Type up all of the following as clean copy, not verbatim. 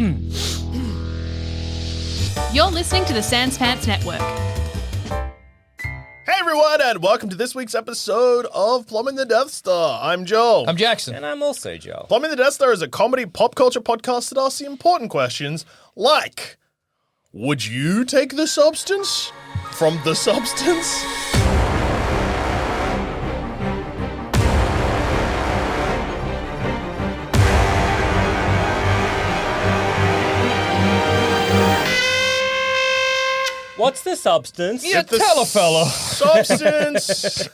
You're listening to the Sans Pants Network. Hey everyone, and welcome to this week's episode of Plumbing the Death Star. I'm Joel. I'm Jackson. And I'm also Joel. Plumbing the Death Star is a comedy pop culture podcast that asks the important questions like, would you take the substance from the substance? What's the substance? Yeah, tell a fella. Substance.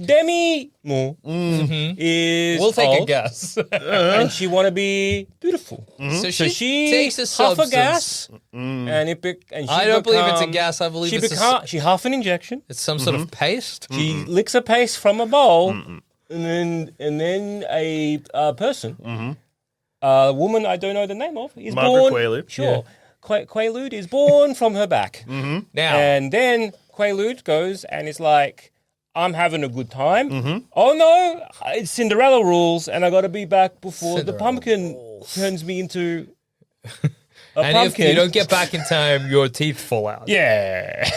Demi Moore is We'll take old, a guess. and she want to be beautiful. So So she takes a huff substance. a gas, and she I don't believe it's a become- gas. I believe She it's huff an injection. it's some sort of paste. She licks a paste from a bowl, and then a person, a woman I don't know the name of, is Margaret born. Qualley. Sure, Quaalude is born from her back. Now, And then Quaalude goes and is like, I'm having a good time. Oh no, it's Cinderella rules, and I got to be back before the pumpkin turns me into a and pumpkin. if you don't get back in time, your teeth fall out. Yeah.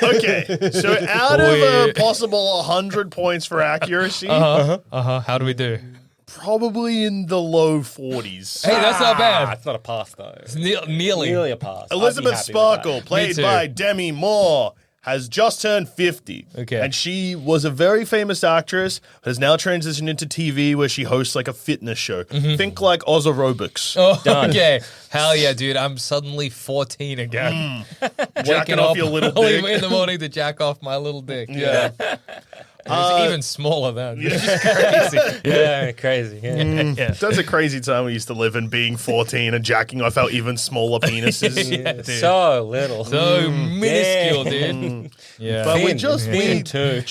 Okay, so out of a possible 100 points for accuracy, How do we do? probably in the low 40s. Hey, that's not bad. It's not a pass though. Nearly. Nearly a pass. I'd be Elizabeth happy with Sparkle, that. played too. by Demi Moore, has just turned 50. Okay. And she was a very famous actress, has now transitioned into TV where she hosts like a fitness show. Think like Oz Aerobics. Oh, okay. Hell yeah, dude. I'm suddenly 14 again. Jacking off your little early dick. in the morning to jack off my little dick. Yeah. It's even smaller then. It's just crazy. Yeah, crazy. Yeah. That's a crazy time we used to live in, being 14 and jacking off our even smaller penises. Yeah, dude. So little. So minuscule, dude. Yeah. But we Thin. just, Thin too.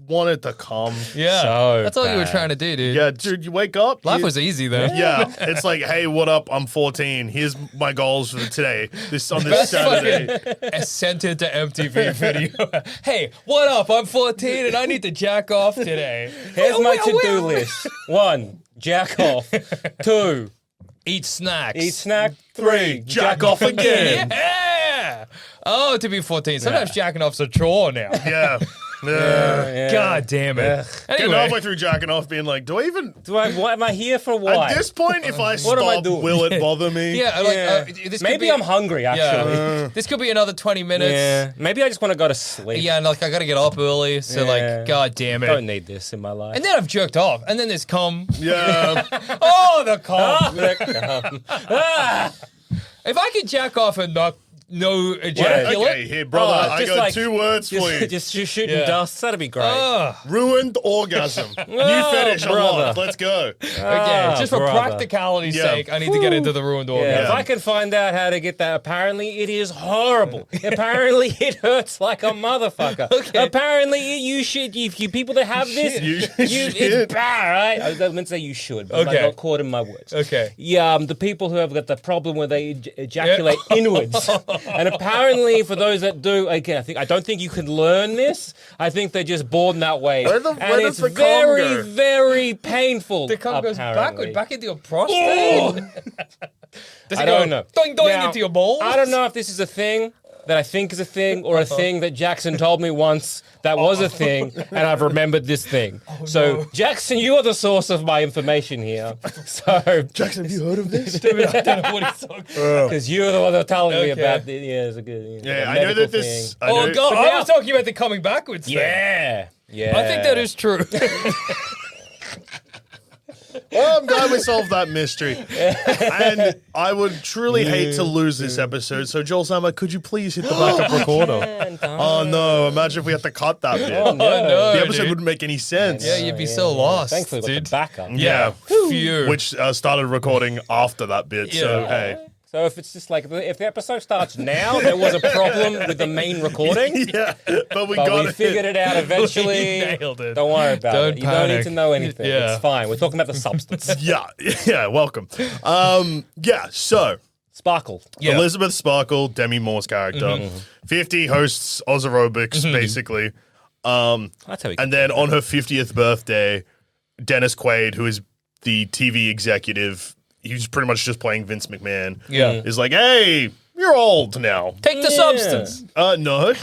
wanted to come. Yeah. So That's all you were bad. trying to do, dude. Yeah, dude, you wake up. Life you- was easy then. Yeah, it's like, hey, what up? I'm 14. Here's my goals for today. This on this Best Saturday. fucking sent it to MTV video. Hey, what up? I'm 14 and I need to jack off today. Here's my to-do list. 1, jack off. 2, Eat snacks. eat snack. 3, jack off again. Yeah. Oh, to be 14. Sometimes jacking off's a chore now. Yeah. Yeah. God damn it. Getting Anyway, halfway through jacking off, being like, do I even? What am I here for? Why? At this point, if I What am I stop, doing? will it bother me? yeah, like Yeah. this could Maybe be, I'm hungry, actually. Yeah. This could be another 20 minutes. Yeah. Maybe I just want to go to sleep. Yeah, and like I gotta get up early, so Yeah. like, god damn it. Don't need this in my life. And then I've jerked off, and then there's cum. Yeah. Oh, the cum. Come. If I could jack off and not no ejaculate, Okay, here, brother. Oh, I just got like- 2 words for you. just shooting Yeah. dust. That'd be great. Ugh. Ruined orgasm. New fetish brother. unlocked. Let's go. Okay, just for brother. practicality's Yeah. sake, I need to get into the ruined Yeah, orgasm. if I can find out how to get that, apparently it is horrible. Apparently it hurts like a motherfucker. Okay. Apparently you should, if you people that have this, You it's should. bad, right? I was going to say you should, but I Okay. got caught in my words. Okay. Yeah, the people who have got the problem where they ejaculate inwards, and apparently for those that do, again, I don't think you can learn this. I think they're just born that way, Where and does it's the cum very, go? very painful. The cum goes apparently. back into your prostate. Does it I go don't know. doing Now, into your balls? I don't know if this is a thing that I think is a thing or a thing that Jackson told me once that was a thing, and I've remembered this thing. So, Jackson, you are the source of my information here. So, Jackson, have you heard of this? I don't know what he's talking about. because you're the one that telling me Okay. about it. Yeah, it's a good. Yeah, a I know medical that this. thing. I Oh know- god, But I now- was talking about the coming backwards thing. Yeah, yeah. I think that is true. Well, I'm glad we solved that mystery. And I would truly hate to lose this episode. So, Joel Sammer, could you please hit the backup recorder? Oh, no. Imagine if we had to cut that bit. Oh, no. no. The episode dude. wouldn't make any sense. Yeah, you'd be so lost. Thankfully, we got dude. the backup. Yeah. Phew. Which started recording after that bit. So, Yeah. hey. So if it's just like, if the episode starts now, there was a problem with the main recording. Yeah. But we But got we figured it out eventually. You nailed it. Don't worry about Don't it. You don't need panic. to know anything. Yeah. It's fine. We're talking about the substance. Yeah, welcome. So Sparkle. Yeah. Elizabeth Sparkle, Demi Moore's character, 50, hosts Oz Aerobics, basically. That's how we And then on her 50th birthday, Dennis Quaid, who is the TV executive, he's pretty much just playing Vince McMahon. Yeah. Is like, hey, you're old now. Take the substance. No.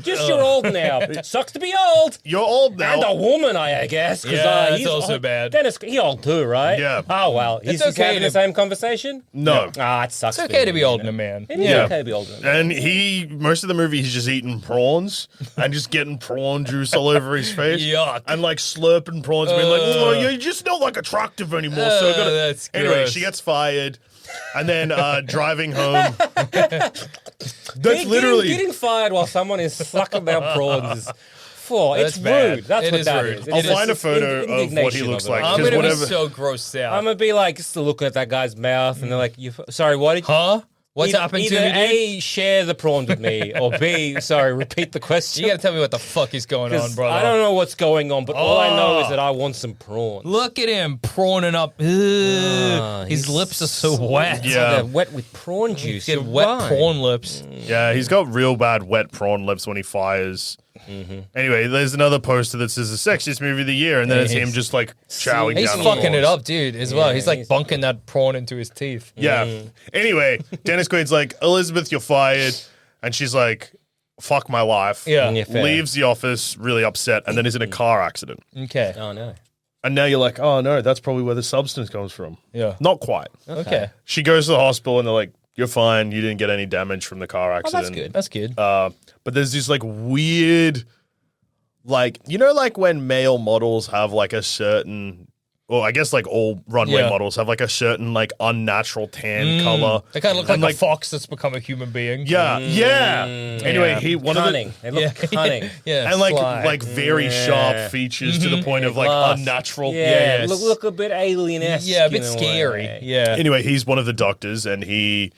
Just you're old now. Sucks to be old. You're old now. And a woman, I guess. 'Cause, Yeah, that's he's also old. bad. Dennis, he old too, right? Yeah. Oh, well. He's okay having to- the same conversation? No. Ah, it sucks. It's okay to be old in a man. It is Yeah. okay to be old in a man. And most of the movie, he's just eating prawns and just getting prawn juice all over his face. Yuck. And like slurping prawns, being like, oh, you're just not like attractive anymore. So I gotta... that's Anyway, gross. she gets fired. And then driving home. That's literally. Getting fired while someone is sucking their prawns is. It's That's bad. rude. That's It what is that rude. is. It I'll is find a photo of what he indignation looks of it. like. I'm 'cause gonna whatever- be so grossed out. I'm gonna be like just looking at that guy's mouth, and they're like, sorry, what did you... Huh? What's happened to either me, dude? A, share the prawns with me, or B, sorry, repeat the question. You gotta tell me what the fuck is going on, 'Cause brother. I don't know what's going on, but all I know is that I want some prawns. Look at him prawning up. Ugh. His lips are so wet. Yeah. They're wet with prawn juice. Get You're wet right. prawn lips. Yeah, he's got real bad wet prawn lips when he fires. Anyway, there's another poster that says the sexiest movie of the year, and then it's him just like chowing He's down on fucking it prawns. up, dude, as well. He's like he's- bunking that prawn into his teeth. Yeah. Anyway, Dennis Quaid's like, Elizabeth, you're fired. And she's like, fuck my life. Yeah. Yeah, fair. Leaves the office really upset and then is in a car accident. Okay. Oh, no. And now you're like, oh no, that's probably where the substance comes from. Yeah. Not quite. Okay. She goes to the hospital and they're like, you're fine. You didn't get any damage from the car Oh, accident. that's good. That's good. But there's this like weird, like, you know, like when male models have like a certain, well, I guess like all runway Yeah. models have like a certain like unnatural tan color. They kind of look And, like a fox that's become a human being. Yeah, yeah. Anyway, he one Cunning. of They look cunning. Yeah. the and sly. like very sharp features to the point of like Glass. unnatural. Yeah, yes. look a bit alien-esque. Yeah, a bit in scary. way. Yeah. Anyway, he's one of the doctors, and he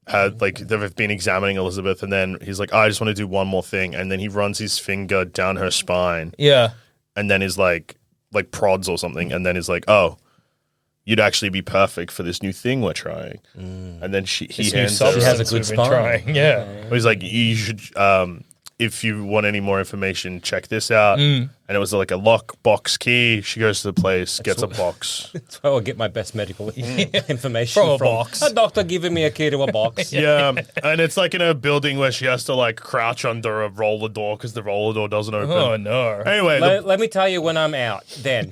had like they've been examining Elizabeth, and then he's like, I just want to do one more thing, and then he runs his finger down her spine, Yeah. and then is like prods or something, and then is like, oh, you'd actually be perfect for this new thing we're trying. And then he This new hands her. She has a substance good we've been spine. trying. Yeah. He's like, you should, if you want any more information, check this out. And it was like a lockbox key. She goes to the place, gets a box. That's where I'll get my best medical information From a box. A doctor giving me a key to a box. Yeah, and it's like in a building where she has to like crouch under a roller door because the roller door doesn't open. Oh, no. Anyway, Let me tell you when I'm out. Then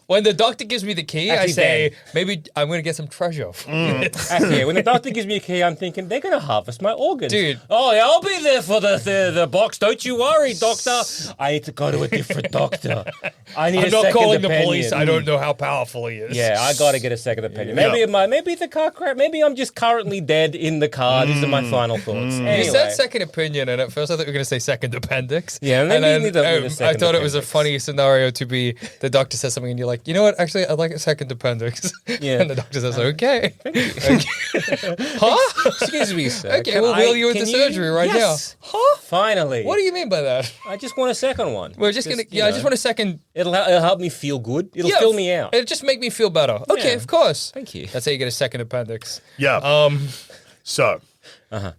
When the doctor gives me the key, I Actually, say, maybe I'm going to get some treasure. actually, when the doctor gives me a key, I'm thinking they're gonna harvest my organs. Dude. Oh yeah, I'll be there for the box. Don't you worry, doctor. I need to go to a different doctor. I need I'm a not second calling the opinion. police. I don't know how powerful he is. Yeah, I gotta get a second opinion. Yeah. Maybe the car crash. Maybe I'm just currently dead in the car. These are my final thoughts. You Anyway. said second opinion, and at first I thought you were going to say second appendix. Yeah, and maybe then you need a I second thought it was a appendix. funny scenario to be the doctor says something, and you're like, you know what? Actually, I'd like a second appendix. Yeah. And the doctor says, okay. Huh? Excuse me, sir. Okay, Can we'll I- wheel you into can surgery right Yes. now. Huh? Finally. What do you mean by that? I just want a second one. We're just gonna. you Yeah, I know, just want a second. It'll help me feel good. It'll Yeah, fill me out. It'll just make me feel better. Okay, Yeah. of course. Thank you. That's how you get a second appendix. yeah. So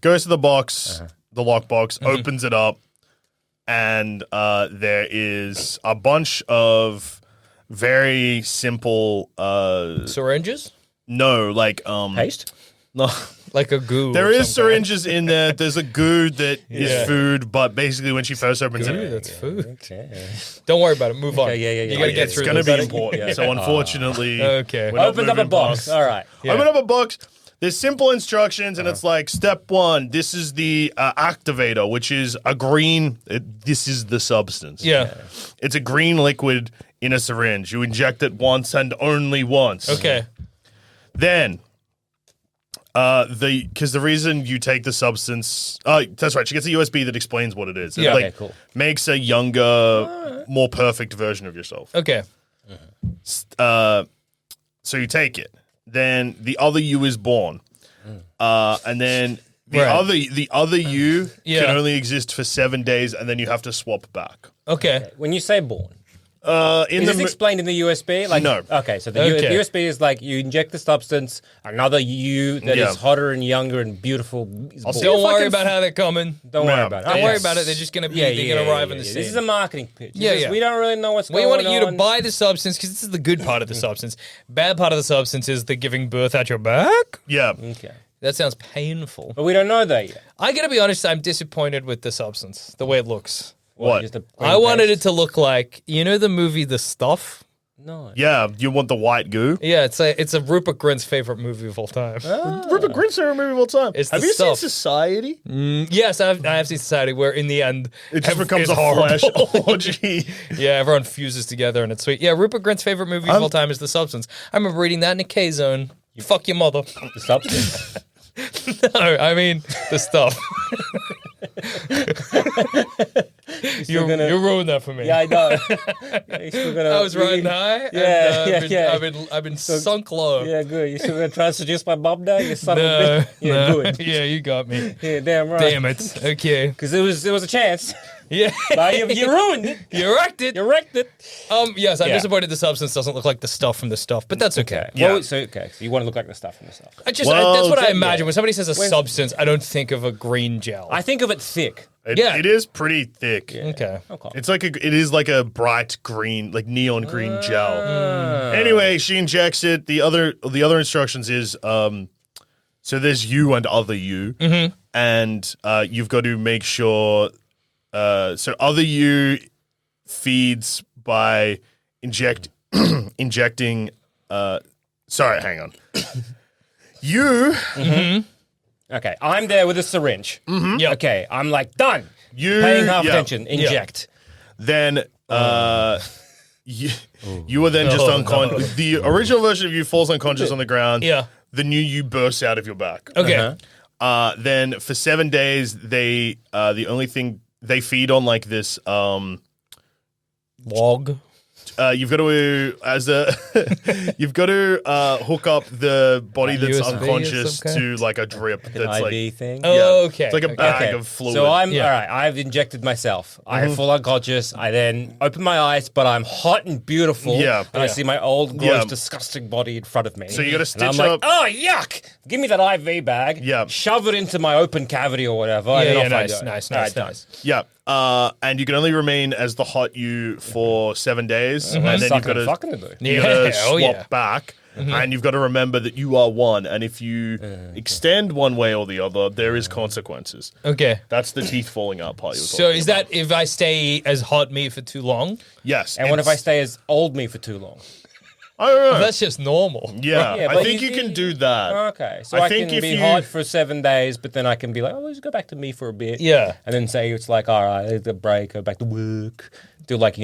goes to the box, the lockbox, opens it up, and there is a bunch of very simple. Syringes, No, like Paste? no. like a goo. There or is some kind. syringes in there. There's a goo that is Yeah. food, but basically when she first opens Ooh, it, that's food. Okay. Don't worry about it. Move on. yeah. You gotta get it's through going to this. be important. So unfortunately, Okay. we're not Opened up a moving box. past- All right. Yeah. Open up a box. There's simple instructions, and it's like step one. This is the activator, which is a green. This is the substance. Yeah. It's a green liquid in a syringe. You inject it once and only once. Okay. Then, because the reason you take the substance, that's right. She gets a USB that explains what it is. Yeah. It, Okay, cool. Makes a younger, more perfect version of yourself. Okay. So you take it. Then the other you is born, and then the Right. other you Yeah. can only exist for 7 days, and then you have to swap back. Okay. When you say born, Is this explained in the USB? Like, No. Okay, so the Okay. USB is like you inject the substance, another you that is hotter and younger and beautiful. Is born. Don't worry about how they're coming. Don't worry No. about it. Don't Okay. worry about it. They're just gonna be. They're gonna arrive in the scene. This is a marketing pitch. Yeah. We don't really know what's We going on. want you to buy the substance because this is the good part of the substance. Bad part of the substance is the giving birth at your back. Yeah. Okay. That sounds painful. But we don't know that yet. I gotta be honest, I'm disappointed with the substance, the way it looks. What? Just a I wanted it to look like, you know the movie The Stuff? No. Yeah, you want the white goo? Yeah, it's a Rupert Grint's favorite movie of all time. Rupert Grint's favorite movie of all time. It's Have The you seen Stuff. Society? Yes, I have seen Society where in the end It just becomes it's a horrible. flesh orgy. Yeah, everyone fuses together and it's sweet. Yeah, Rupert Grint's favorite movie of all time is The Substance. I remember reading that in a K-Zone. Fuck your mother. The substance. No, I mean The Stuff. You ruined that for me. Yeah, I know. You're still gonna, I was riding high. Yeah, and, yeah. I've been sunk low. Yeah, good. You still gonna try to seduce my mom now? You son of a No, bitch. Yeah, no. good. Yeah, you got me. Yeah, damn right. Damn it. Okay. Because there was a chance. Yeah. But you ruined it. You wrecked it. You wrecked it. Yes, I'm Yeah. disappointed the substance doesn't look like the stuff from The Stuff, but that's okay. Yeah. Well, so you want to look like the stuff from the stuff. That's Well, what I yeah. imagine. When somebody says a substance, I don't think of a green gel. I think of it thick. Yeah. It is pretty thick. Okay. Okay. It is like a bright green, like neon green gel. Ah. Anyway, she injects it. The other instructions is so there's you and other you, Mm-hmm. and you've got to make sure. So other you feeds by injecting. Sorry, hang on. You Okay, I'm there with a syringe. Yep. Okay, I'm like, done. you Paying half yeah. attention. Inject. Then you are then just unconscious. The original version of you falls unconscious on the ground. Yeah. The new you bursts out of your back. Okay. Then for 7 days, they the only thing they feed on like this. Log. You've got to you've got to hook up the body that's USB of unconscious some kind? to like a drip that's IV like thing. Oh, okay. it's like a Okay. bag of fluid. So I'm Yeah. all right. I've injected myself. I'm full unconscious. I then open my eyes, but I'm hot and beautiful. Yeah. And I Yeah. see my old, gross, Yeah. disgusting body in front of me. So you gotta And I'm stitch like, up- oh yuck! Give me that IV bag. Yeah. Shove it into my open cavity or whatever. and then Yeah, off I go. nice. All right, done. Yeah. And you can only remain as the hot you for 7 days, and then you've Sucking got and to fucking to do. you gotta Yeah, oh, swap yeah. back, and you've got to remember that you are one, and if you extend one way or the other, there is consequences. Okay. That's the teeth falling out part. So is that if I stay as hot meat for too long? yes? And what if I it's- stay as old me for too long? I don't know. That's just normal. Yeah, Yeah, I but think you can do Uh, that. Okay, so I I, think can if be you- hot for 7 days, but then I can be like, oh, let's go back to me for a bit. Yeah. And then say it's like, all right, I take a break, go back to work, do like,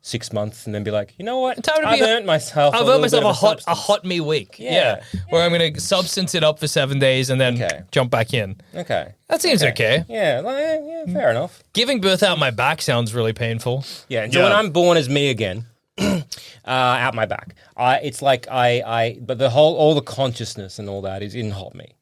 6 months, and then be like, you know what? Time to I've be- earned myself. I've little earned myself bit a of hot substance. me week. Yeah. Yeah. Where I'm gonna substance it up for 7 days and then Okay. jump back in. Okay. That seems okay. Yeah, yeah, fair enough. Giving birth out my back sounds really painful. Yeah, and so Yeah. when I'm born as me again, out my back, it's like but all the consciousness and all that is in hot me.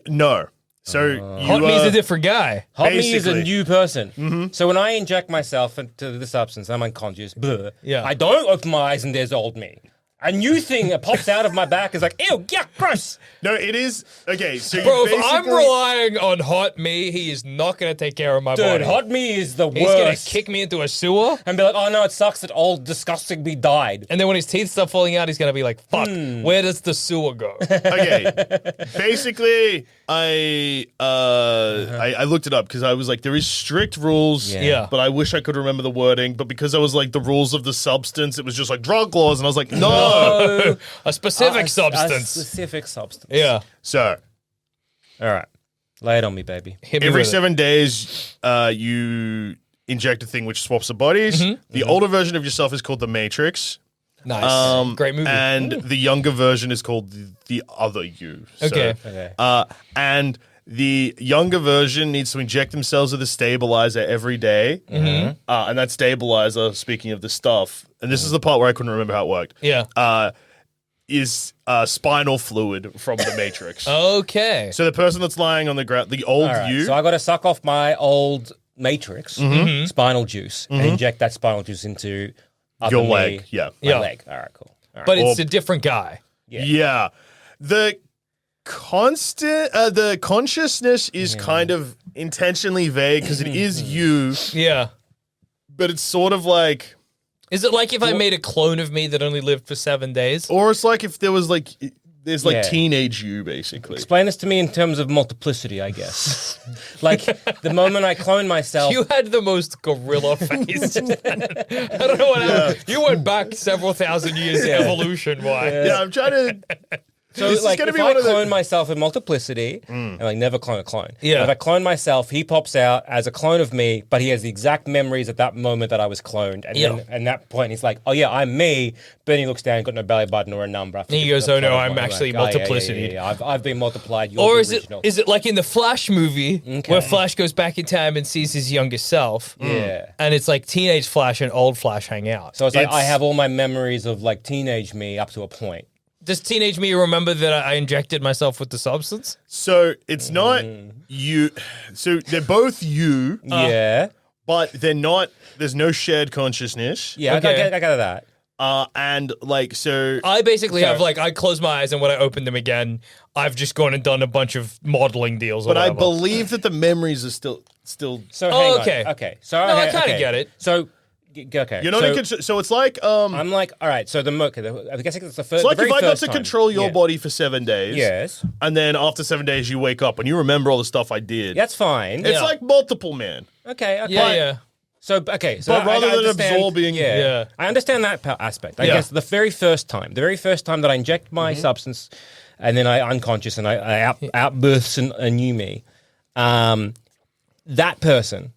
No. So you Hot me's a different guy. Hot me is a Basically. new person. So when I inject myself into the substance, I'm unconscious. Bleh, Yeah. I don't open my eyes and there's old me. A new thing that pops out of my back is like, ew, yuck, gross. No, it is okay. So you Bro, if basically I'm relying on hot me, he is not gonna take care of my Dude, body. hot me is the He's gonna worst. kick me into a sewer, And be like, oh no, it sucks that old, disgusting me died. and then when his teeth start falling out, he's gonna be like, "Fuck, where does the sewer go?" okay. Basically, I looked it up because I was like, there is strict rules. Yeah. But I wish I could remember the wording. But because I was like the rules of the substance, it was just like drug laws, and I was like, no. A specific A substance. specific substance. Yeah, So All right. Lay it on me, baby. hit me every with it. 7 days, you inject a thing which swaps the bodies. The older version of yourself is called the Matrix. Nice, great movie. And the younger version is called the other you. So, Okay. Okay. and the younger version needs to inject themselves with a stabilizer every day. And that stabilizer, speaking of the stuff, and this is the part where I couldn't remember how it worked, Yeah. is spinal fluid from the Matrix. Okay. So the person that's lying on the ground, the old All right, you, so I got to suck off my old matrix spinal juice and inject that spinal juice into other Your me, leg, yeah. my Yeah. leg. All right, cool. All right. But it's a different guy. Yeah. The consciousness is kind of intentionally vague because it is you, Yeah. but it's sort of like, Is it like if I made a clone of me that only lived for 7 days? or it's like if there was like, there's like Yeah. teenage you basically. Explain this to me in terms of multiplicity, I guess. Like the moment I clone myself. You had the most gorilla face. I don't know what happened. You went back several thousand years evolution-wise. Yeah, I'm trying to. So, This is like, gonna if be I one of the- clone myself in multiplicity, and like never clone a clone. Yeah. If I clone myself, he pops out as a clone of me, but he has the exact memories at that moment that I was cloned. And then at that point, he's like, "Oh yeah, I'm me." But then he looks down, got no belly button or a number. And he goes, "Oh no, I'm actually multiplicity." Yeah. I've been multiplied. You're Or the is original. it like in the Flash movie where Flash goes back in time and sees his younger self? Yeah. And it's like teenage Flash and old Flash hang out. So it's like I It's- have all my memories of like teenage me up to a point. Does teenage me remember that I injected myself with the substance? So it's not you. So they're both you, Yeah. but they're not. There's no shared consciousness. Yeah, Okay. I got that. And like so. I basically So- have like, I close my eyes and when I open them again, I've just gone and done a bunch of modeling deals. But or I whatever. believe that the memories are still. So Oh, hang okay. on. Okay. So No, I okay, kinda okay. get it. So okay. You're not so, in control. So it's like I'm like, all right. So I guess it's the first. It's like the very if I got first to time. control your Yeah. body for 7 days. Yes, And then after 7 days, you wake up and you remember all the stuff I did. that's fine. It's Yeah. like multiple man. Okay. Okay. Yeah, yeah. So okay. So But rather I than understand- absorbing- Yeah. I understand that aspect. I Yeah. guess the very first time that I inject my substance, and then I unconscious and I outbursts a new me. That person,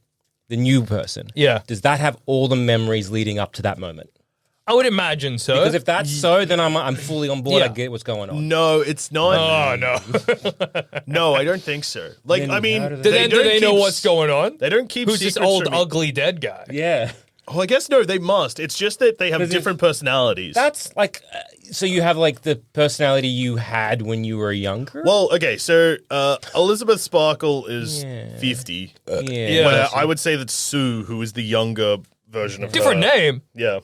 the new person. Yeah. Does that have all the memories leading up to that moment? I would imagine so. Because if that's so, then I'm fully on board. Yeah. I get what's going on. No, it's not. Oh, no. No, I don't think so. Like, Then I mean, how do Do they they know keep- what's going on? They don't keep Who's this secrets old, from me. ugly, dead guy? Yeah. Oh, I guess no, they must. It's just that they have Does it- different personalities. That's like, so you have like the personality you had when you were younger? Well, okay, so Elizabeth Sparkle is Yeah. 50. yeah. Yeah. But I would say that Sue, who is the younger version of Different her. name. Yeah.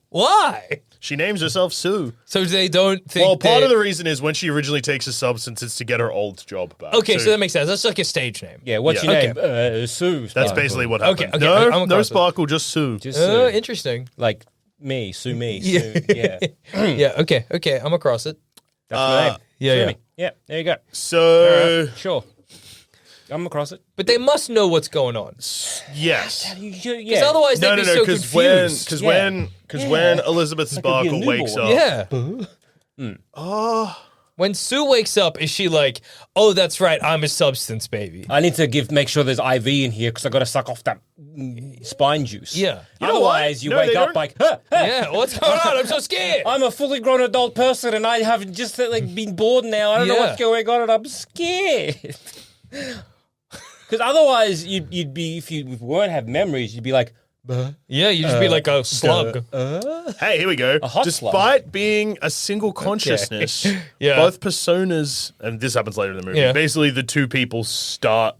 Why? She names herself Sue. So they don't think. Well, part they- of the reason is when she originally takes a substance, it's to get her old job back. Okay, so that makes sense. That's like a stage name. Yeah, what's Yeah. your name? Sue. that's Sparkle. basically what Okay, happened. okay, I'm No, across no it. Sparkle, just Sue. Just Sue. Interesting. Like me, Sue me. Yeah. Sue. Yeah. Yeah, okay, I'm across it. That's my name. yeah, Sue yeah. me. Yeah, there you go. So, Sure. I'm across it. But they must know what's going on. yes. Because Yeah. otherwise No, they'd no, be no, so because confused. when Elizabeth Like it'd be a Sparkle wakes up. newborn. Yeah. When Sue wakes up, is she like, oh, that's right, I'm a substance baby? I need to make sure there's IV in here because I got to suck off that spine juice. Yeah. You know what? Otherwise, you No, wake they up don't- like, huh, huh, Yeah, what's going on? I'm so scared. I'm a fully grown adult person and I have just like been bored now. I don't know Yeah. what's going on and I'm scared. Because otherwise, you'd be if you weren't have memories, you'd be like, Yeah, you just be like a slug. Hey, here we go. hot Despite being a single consciousness, Yeah. both personas, and this happens later in the movie. Yeah. Basically, the two people start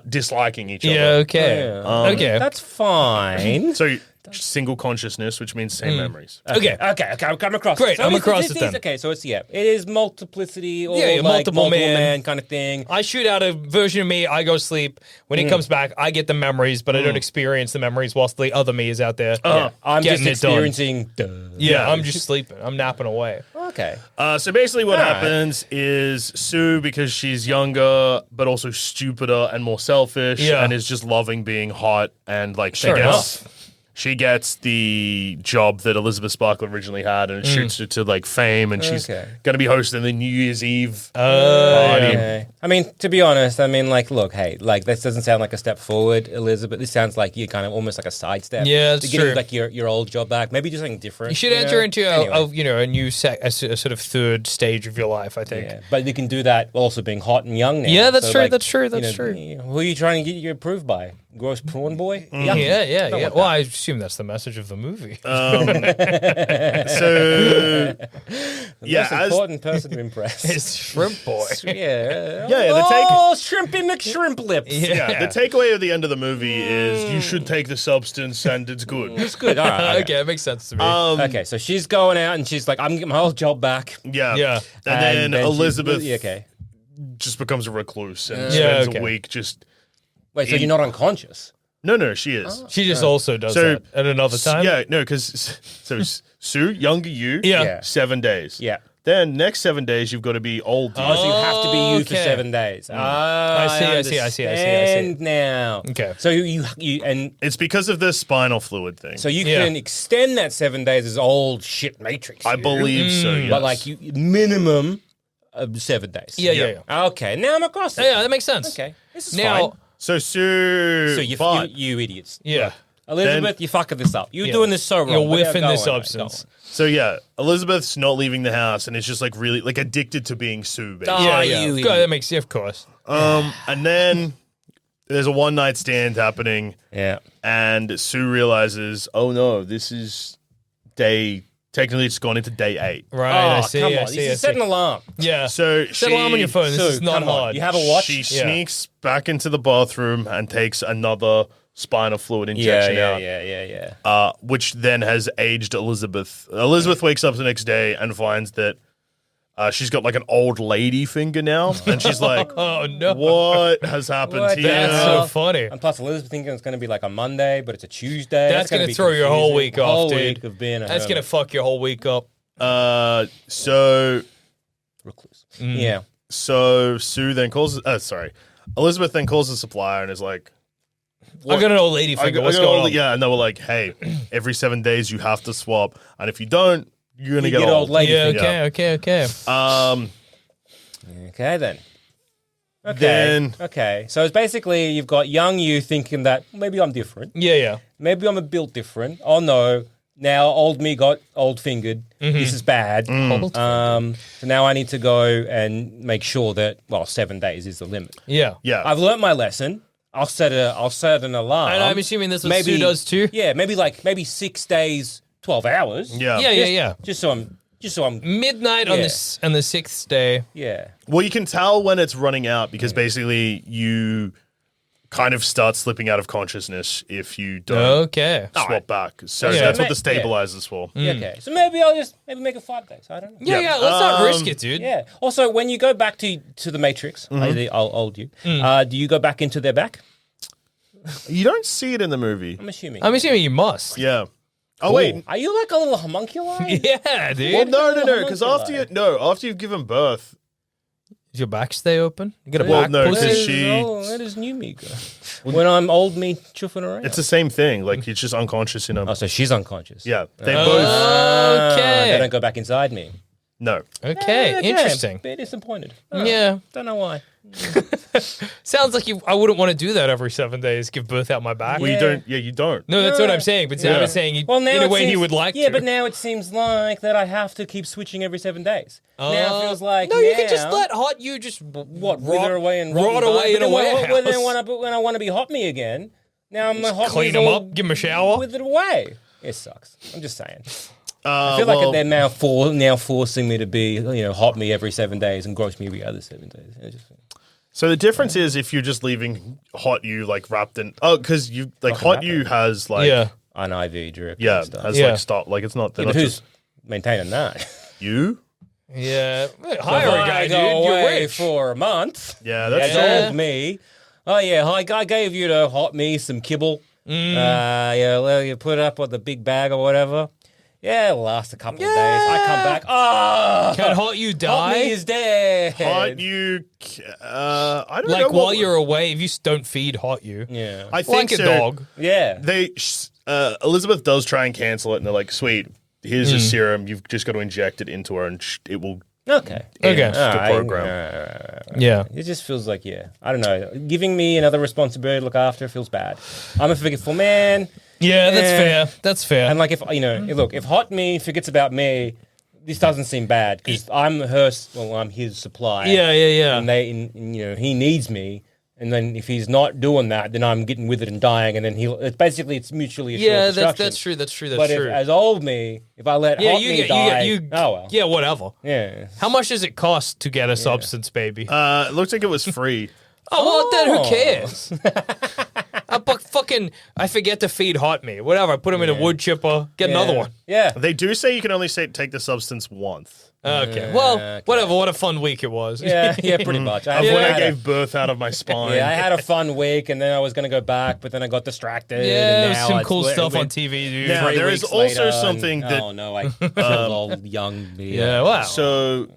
disliking each Yeah, other. okay. Okay. that's fine. So single consciousness, which means same memories. Okay. Okay, I'm coming across. Great, So I'm it's- across it's- it then. Okay, so it is multiplicity or Yeah, like multiple man. man kind of thing. I shoot out a version of me, I go sleep. When it comes back, I get the memories, but I don't experience the memories whilst the other me is out there. I'm just getting it done. experiencing. Yeah, I'm just sleeping. I'm napping away. Okay. So basically, what Alright. happens is Sue, because she's younger, but also stupider and more selfish, Yeah. and is just loving being hot, and like Fair she gets the job that Elizabeth Sparkle originally had, and it shoots her to like fame, and she's Okay. going to be hosting the New Year's Eve party. Okay. I mean, to be honest, like, look, hey, like, this doesn't sound like a step forward, Elizabeth. This sounds like you're kind of almost like a sidestep. Yeah, that's to getting, true. like, your old job back. Maybe do something different. You should enter into Anyway. a new a sort of third stage of your life, I think. Yeah, but you can do that while also being hot and young now. Yeah, that's true, like, that's true, you that's know, true. Who are you trying to get you approved by? Gross prawn boy? Yeah, yeah. want Well, I assume that's the message of the movie. So yeah, Most important person to impress. It's Shrimp Boy. Yeah. Yeah, Oh, Shrimpy McShrimp Lips. yeah, the takeaway of the end of the movie is you should take the substance and it's good. It's good. All right. Okay, it makes sense to me. Okay, so she's going out and she's like, I'm getting my whole job back. Yeah. Yeah. And then she- Elizabeth Yeah, okay. just becomes a recluse and Yeah, spends okay. a week just. Wait, so you're not unconscious? No, she is. she just also does So- that at another time. Yeah, no, because so Sue, younger you, Yeah. Yeah. 7 days. Yeah. Then next 7 days you've got to be old. Oh, so you have to be you for Okay. 7 days. I see. And now. Okay. So you and It's because of the spinal fluid thing. so you Yeah. can extend that 7 days as old shit Matrix. I you. believe so. Yes. But like you minimum of 7 days. Yeah. Okay, now I'm across it. Yeah, that makes sense. Okay, this is Now, fine. So Sue. So but- you idiots. yeah. Elizabeth, you're fucking this up. You're Yeah. doing this so wrong. You're but whiffing go this on, mate, substance. go So yeah, Elizabeth's not leaving the house and it's just like really like addicted to being Sue. Basically. Yeah, Oh, yeah. you Of idiot. course, that makes of course. And then there's a one night stand happening, on. Yeah. and Sue realizes, oh no, this is day. Technically, it's gone into day 8. Right, Oh, I see. come I on. see. I You set see. an alarm. Yeah. So Set alarm on your phone. This Sue, is not come on. hard. You have a watch? She sneaks back into the bathroom and takes another spinal fluid Yeah, injection out. yeah. Which then has aged Elizabeth. Elizabeth wakes up the next day and finds that she's got like an old lady finger now, and she's like, Oh no. "What has happened What here?" That's so funny. And plus, Elizabeth thinking it's going to be like a Monday, but it's a Tuesday. That's gonna gonna be throw your whole confusing. week off, whole dude. week of being a That's gonna hermit. fuck your whole week up. So recluse. Yeah. Sue then calls. Elizabeth then calls the supplier and is like, I got an old lady I finger. got- What's I got going all- on? Yeah, and they were like, "Hey, every 7 days you have to swap, and if you don't, you're gonna You get get old." old lady Yeah, finger. okay. Okay, then. Okay. Then- Okay. So it's basically you've got young you thinking that maybe I'm different. Yeah. Maybe I'm a built different. Oh no. Now old me got old fingered. This is bad. So now I need to go and make sure that 7 days is the limit. Yeah. Yeah, I've learnt my lesson. I'll set an alarm. And I'm assuming that's what Sue does too. Yeah, maybe 6 days, 12 hours. yeah, Yeah. Just so I'm Midnight on Yeah. this on the 6th day. yeah. Well, you can tell when it's running out because basically you kind of start slipping out of consciousness if you don't Okay. swap back. So Yeah. that's what Ma- the stabilizer's for. Yeah, okay. So maybe I'll just make it 5 days. I don't know. Yeah, let's not risk it, dude. Yeah. Also, when you go back to the Matrix, I'll old you. Do you go back into their back? You don't see it in the movie. I'm assuming. I'm assuming you must. Yeah. Oh wait. Are you like a little homunculi? Yeah, dude. Well, no, because homunculi. after you've given birth, Does your back stay open? You got a Well, back no, pussy? because Where does new me go? When I'm old me chuffing around. it's the same thing. Like it's just unconscious in a. Oh, so she's unconscious. Yeah, they Oh. both. Okay. They don't go back inside me. No. Okay, interesting. Bit disappointed. Yeah. Don't know why. Sounds like I wouldn't want to do that every 7 days, give birth out my back. Well, you don't. Yeah, you don't. No, that's what I'm saying. But Yeah. I'm saying you, Well, now in a it way he seems- would like to. Yeah, but now it seems like that I have to keep switching every 7 days. Now it feels like no, you can just now- let hot you just what wither away and rot away in a warehouse. When I want to be hot me again, now I'm hot clean me's them all up, give them a shower. withered away. It sucks. I'm just saying. I I feel like they're now forcing me to be hot me every 7 days and gross me every other 7 days. It's just- So the difference is if you're just leaving hot you like wrapped in because you like hot you has like Yeah. an IV drip. yeah and stuff. has Yeah. like stop like it's not they're Yeah, but not who's just maintaining that? you. Yeah. Hire a guy, I dude. go You're away rich. for a month. Yeah, that's Yeah. Told me, oh yeah, I gave you to hot me some kibble. Well, you put it up with the big bag or whatever. Yeah, it'll last a couple of days. I come back. Oh, Can hot you die? hot me is dead. hot you. I don't know. Like while what- you're away, if you don't feed hot you. Yeah, I think Like a so. dog. yeah. They Elizabeth does try and cancel it, and they're like, "Sweet, here's a serum. You've just got to inject it into her, and it will." Okay. Okay. end the program. Yeah. It just feels like, I don't know. Giving me another responsibility to look after feels bad. I'm a forgetful man. Yeah, that's Yeah. fair. That's fair. And like, if hot me forgets about me, this doesn't seem bad because I'm his supply. yeah. And he needs me. And then if he's not doing that, then I'm getting withered and dying, and then it's mutually assured Yeah, destruction. that's true. That's true. But as old me, if I let hot me die, oh well. Yeah, whatever. Yeah. How much does it cost to get a substance, baby? It looks like it was free. Well, then who cares? I forget to feed hot me. Whatever. I put him in a wood chipper. Get another one. Yeah. They do say you can only take the substance once. Okay. Well, whatever. What a fun week it was. Yeah, pretty much. When I gave birth out of my spine. Yeah, I had a fun week, and then I was going to go back, but then I got distracted. Yeah, there was and some cool stuff on TV, dude. Now, there is also something that... Oh, no, I killed old young me. Yeah, wow. So,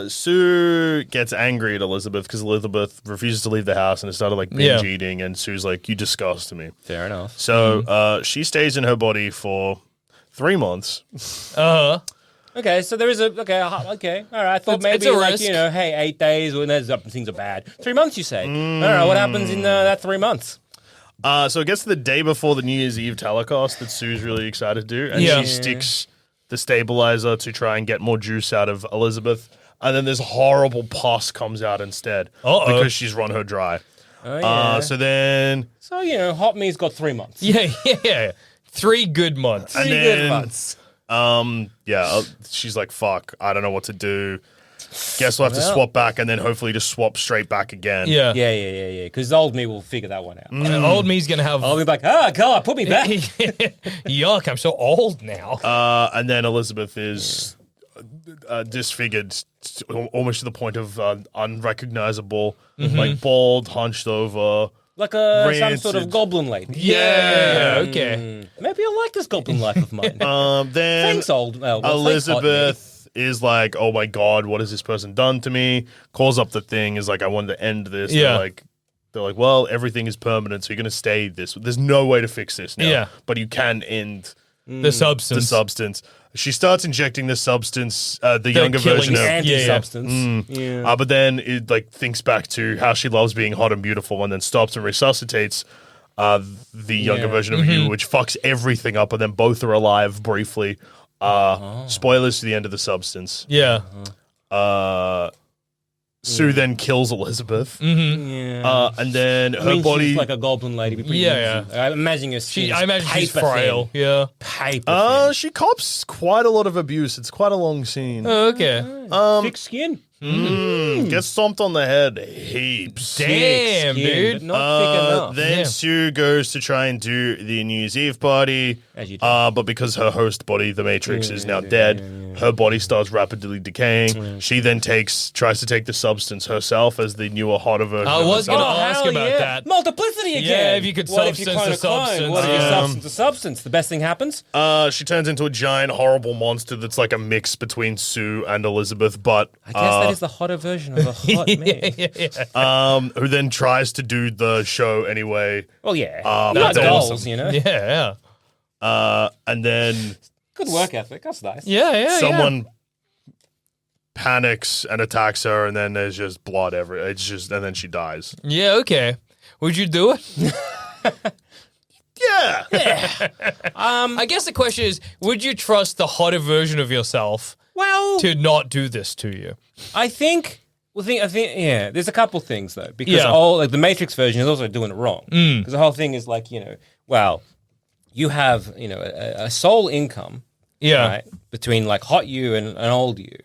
Sue gets angry at Elizabeth because Elizabeth refuses to leave the house and has started like binge eating, and Sue's like, "You disgust me." Fair enough. So, she stays in her body for 3 months. Okay, so there is all right. I thought maybe it's a like risk. 8 days when things are bad. 3 months, you say? I don't know what happens in that 3 months. So it gets to the day before the New Year's Eve telecast that Sue's really excited to do, and she sticks the stabilizer to try and get more juice out of Elizabeth, and then this horrible pus comes out instead because she's run her dry. Oh, yeah. So Hot Me's got 3 months. Yeah. 3 good months. And Pretty then, good months. She's like, "Fuck, I don't know what to do. Guess we'll have to swap back, and then hopefully just swap straight back again." Yeah. Yeah. Because old me will figure that one out. Old me's going to have... I'll be like, God, put me back. Yuck, I'm so old now. And then Elizabeth is disfigured almost to the point of unrecognizable, like bald, hunched over. Like some Rancid. sort of goblin lady. Yeah, okay. Maybe I like this goblin life of mine. Then Thanks, old. Thanks, Hot Me. Elizabeth is like, "Oh my God, what has this person done to me?" Calls up the thing, is like, "I wanted to end this." Yeah. They're like, "Well, everything is permanent, so you're going to stay this. There's no way to fix this now. Yeah. But you can end The substance. the substance." She starts injecting the substance, the younger version killing of... Anti-substance. Yeah. but then it like thinks back to how she loves being hot and beautiful, and then stops and resuscitates the younger version of you, which fucks everything up, and then both are alive briefly. Spoilers to the end of the substance. Yeah. Sue then kills Elizabeth, Yeah. and then I her mean, body. she's like a goblin lady. Pretty Yeah, easy. I imagine her skin I imagine she's paper frail. thin. Yeah. Paper thin. She cops quite a lot of abuse. It's quite a long scene. Oh, okay. Thick skin. Gets stomped on the head heaps. Damn, Skin, dude. but not thick enough. Then Yeah. Sue goes to try and do the New Year's Eve party, As you do. but because her host body, the Matrix, is now dead, her body starts rapidly decaying. She then tries to take the substance herself as the newer, hotter version. I of was herself. gonna ask hell about yeah. that. Multiplicity again. Yeah, if you could What if you substance clone to a clone? substance. What if you substance to substance? The best thing happens. She turns into a giant, horrible monster that's like a mix between Sue and Elizabeth, but I guess that is the hotter version of a hot man. who then tries to do the show anyway. Well, yeah. That's Not goals, awesome. you know. Yeah. And then Good work ethic. That's nice. Yeah. someone panics and attacks her, and then there's just blood everywhere. And then she dies. Yeah, okay. Would you do it? Yeah. I guess the question is, would you trust the hotter version of yourself Well, to not do this to you? I think. Yeah. There's a couple things though, because Yeah. the Matrix version is also doing it wrong. Because the whole thing is like, you have a soul income, Yeah. right, between like hot you and an old you.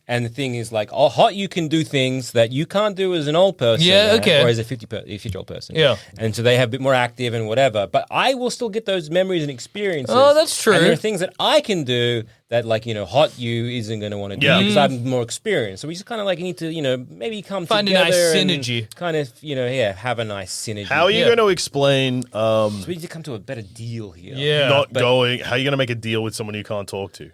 And the thing is, like, hot you can do things that you can't do as an old person, Yeah, right? okay. or as a 50-year-old person. Yeah. And so they have a bit more active and whatever. But I will still get those memories and experiences. Oh, that's true. And there are things that I can do that, like, hot you isn't going to want to do Yeah. because I'm more experienced. So we just kind of like need to, maybe come Find a together nice and synergy. kind of, have a nice synergy. How are you Yeah. going to explain So we need to come to a better deal here. Yeah. how are you going to make a deal with someone you can't talk to?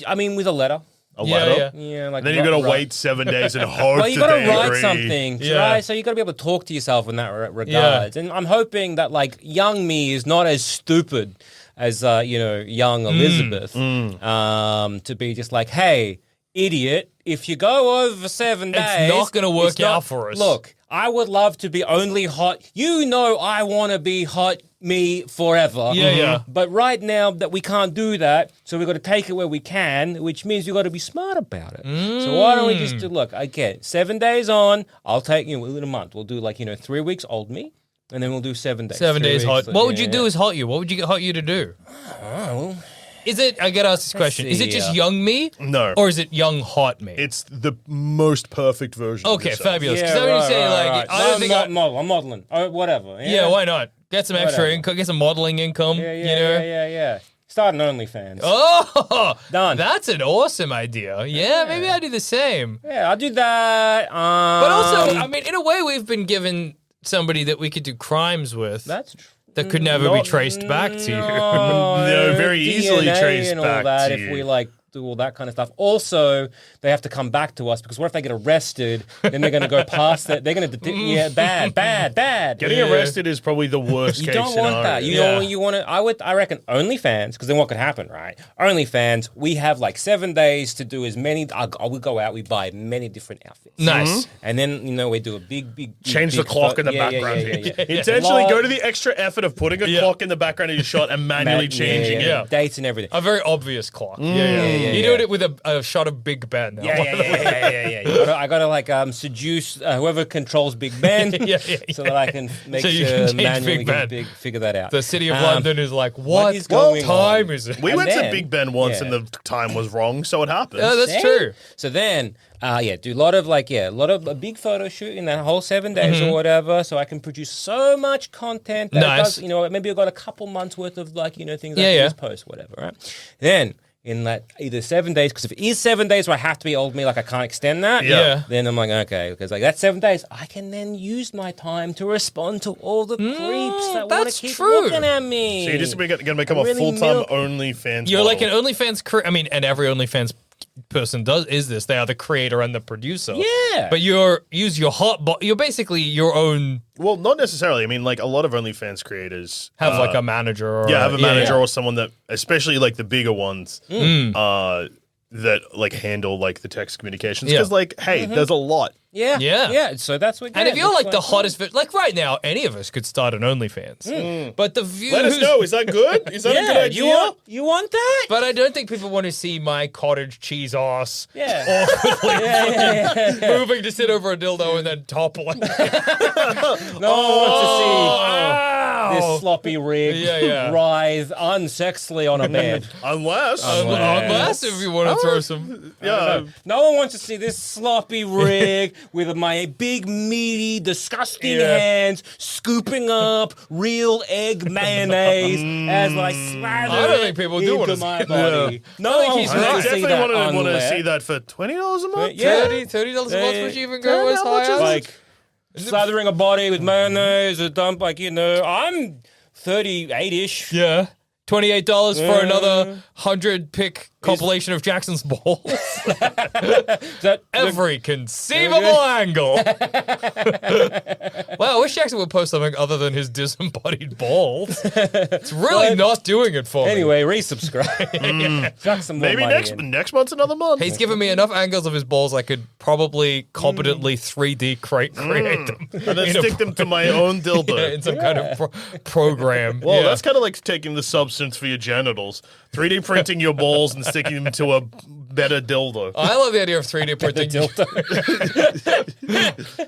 I mean, with a letter. A Yeah, letter? yeah. Yeah, like Then you're going to write- wait 7 days and hope Well, you that got to they write agree. something, Yeah. right? So you got to be able to talk to yourself in that regards. And I'm hoping that like young me is not as stupid as young Elizabeth. To be just like, hey, idiot. If you go over 7 days, It's not gonna work it's not- out for us. Look, I would love to be only hot. You know, I want to be hot me forever. Yeah. But right now that we can't do that, so we've got to take it where we can, which means we've got to be smart about it. So why don't we just do, look, okay, 7 days on, I'll take, in a month, we'll do 3 weeks old me, and then we'll do 7 days. 7 3 days hot. weeks, What would you do as hot you? What would you get hot you to do? Oh, Is it, I gotta ask this question, is it see, just young me? No. Or is it young hot me? It's the most perfect version. Okay, of yourself. fabulous. Because I would say, right. I don't think I'm modeling. Whatever. yeah, why not? Get some extra Whatever. income, get some modeling income, Yeah. Start an OnlyFans. Oh, Done. That's an awesome idea. Yeah, maybe I do the same. Yeah, I'll do that. But also, I mean, in a way, we've been given somebody that we could do crimes with That's true. that could never be traced back to you. No, very easily DNA traced and all back that to if you. we do all that kind of stuff. Also, they have to come back to us because what if they get arrested? Then they're going to go past that. They're going to bad. Getting arrested is probably the worst You case don't scenario. want that. You want to. I reckon OnlyFans, because then what could happen, right? OnlyFans, we have 7 days to do as many. We go out, we buy many different outfits. Nice. And then we do a big Change the big clock in the yeah, background. Yeah. Intentionally go Lot- to the extra effort of putting a clock in the background of your shot and manually changing it. Yeah. dates and everything. A very obvious clock. Yeah. You're doing it with a shot of Big Ben. Yeah. I gotta seduce whoever controls Big Ben, so that I can make So you sure can change manually Big Ben. figure that out. The city of London is like, what is going time on? is it? We And went to then- Big Ben once yeah. and the time was wrong, so it happens. Oh, that's true. So then, do a lot of a big photo shoot in that whole 7 days or whatever, so I can produce so much content. That Nice. it does, maybe I've got a couple months worth of things Yeah, I can yeah. just post, whatever. Right? Then in that either 7 days, because if it is 7 days where I have to be old me, I can't extend that. Yeah. Then I'm like, okay, because that's 7 days, I can then use my time to respond to all the creeps that want that's to keep true. looking at me. So you're just going to become a Really full-time milk- OnlyFans You're like an model. OnlyFans and every OnlyFans person is this. They are the creator and the producer. Yeah. But you're basically your own, Well, not necessarily. I mean, a lot of OnlyFans creators have a manager or have a manager yeah. or someone that, especially the bigger ones, that handle the text communications. Yeah. Because hey, there's a lot. Yeah. So that's what. And if you're that's the what- hottest, right now, any of us could start an OnlyFans. But the views. Let us know. Is that good? Is that a good idea? You want that? But I don't think people want to see my cottage cheese ass Yeah. moving to sit over a dildo and then toppling. No one wants to see this sloppy rig Yeah. writhe unsexily on a bed. Unless If you want to throw some. yeah. No one wants to see this sloppy rig with my big, meaty, disgusting Yeah. hands scooping up real egg mayonnaise as slather I don't think people do into want to my see body. No think one he's wants right. I to see definitely that want to unlit. see that for $20 a month. Yeah. $30 a month, would you even Yeah, go as how high much is as? it? Slathering a body with mayonnaise, a dump, I'm 38-ish. Yeah. $28 for another 100-pick compilation of Jackson's balls. Every conceivable angle. Wow, I wish Jackson would post something other than his disembodied balls. It's really not doing it for me. Anyway, resubscribe. Chuck some more Maybe money in. next month's another month. He's given me enough angles of his balls I could probably competently 3D create them. and then stick them to my own dildo. in some kind of program. Well, Yeah. that's kind of like taking the substance for your genitals, 3D printing your balls and sticking them to a better dildo. I love the idea of 3D printing.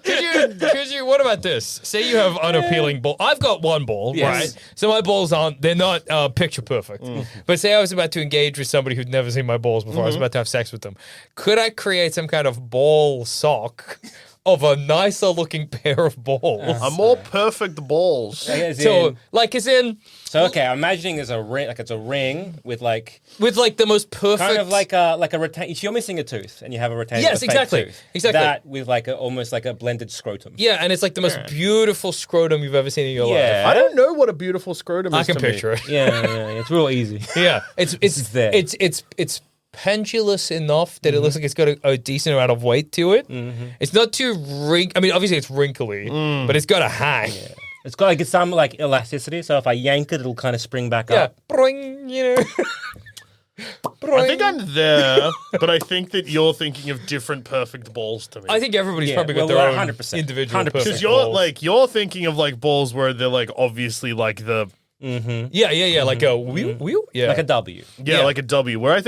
Could you, what about this? Say you have unappealing ball. I've got one ball, Yes. right? So my balls they're not picture perfect. But say I was about to engage with somebody who'd never seen my balls before. I was about to have sex with them. Could I create some kind of ball sock of a nicer looking pair of balls? A more perfect balls. So, as in, okay, I'm imagining there's a ring, it's a ring with with the most perfect. kind of like a retain. If you're missing a tooth and you have a retainer, Yes, a fake exactly. tooth, Exactly. That with almost like a blended scrotum. Yeah, and it's the most beautiful scrotum you've ever seen in your life. Yeah. I don't know what a beautiful scrotum is. I can to picture me. it. Yeah, it's real easy. Yeah, it's there. it's pendulous enough that it looks like it's got a decent amount of weight to it. It's not too I mean, obviously it's wrinkly, but it's got a hang. Yeah, It's got some elasticity, so if I yank it, it'll kind of spring back up. Boing, I think I'm there, but I think that you're thinking of different perfect balls to me. I think everybody's Yeah, probably got well, their own 100%. individual 100%. perfect because balls. you're thinking of like balls where they're like obviously like the Yeah, like a wheel, yeah. Like a W. yeah, like a W. Where I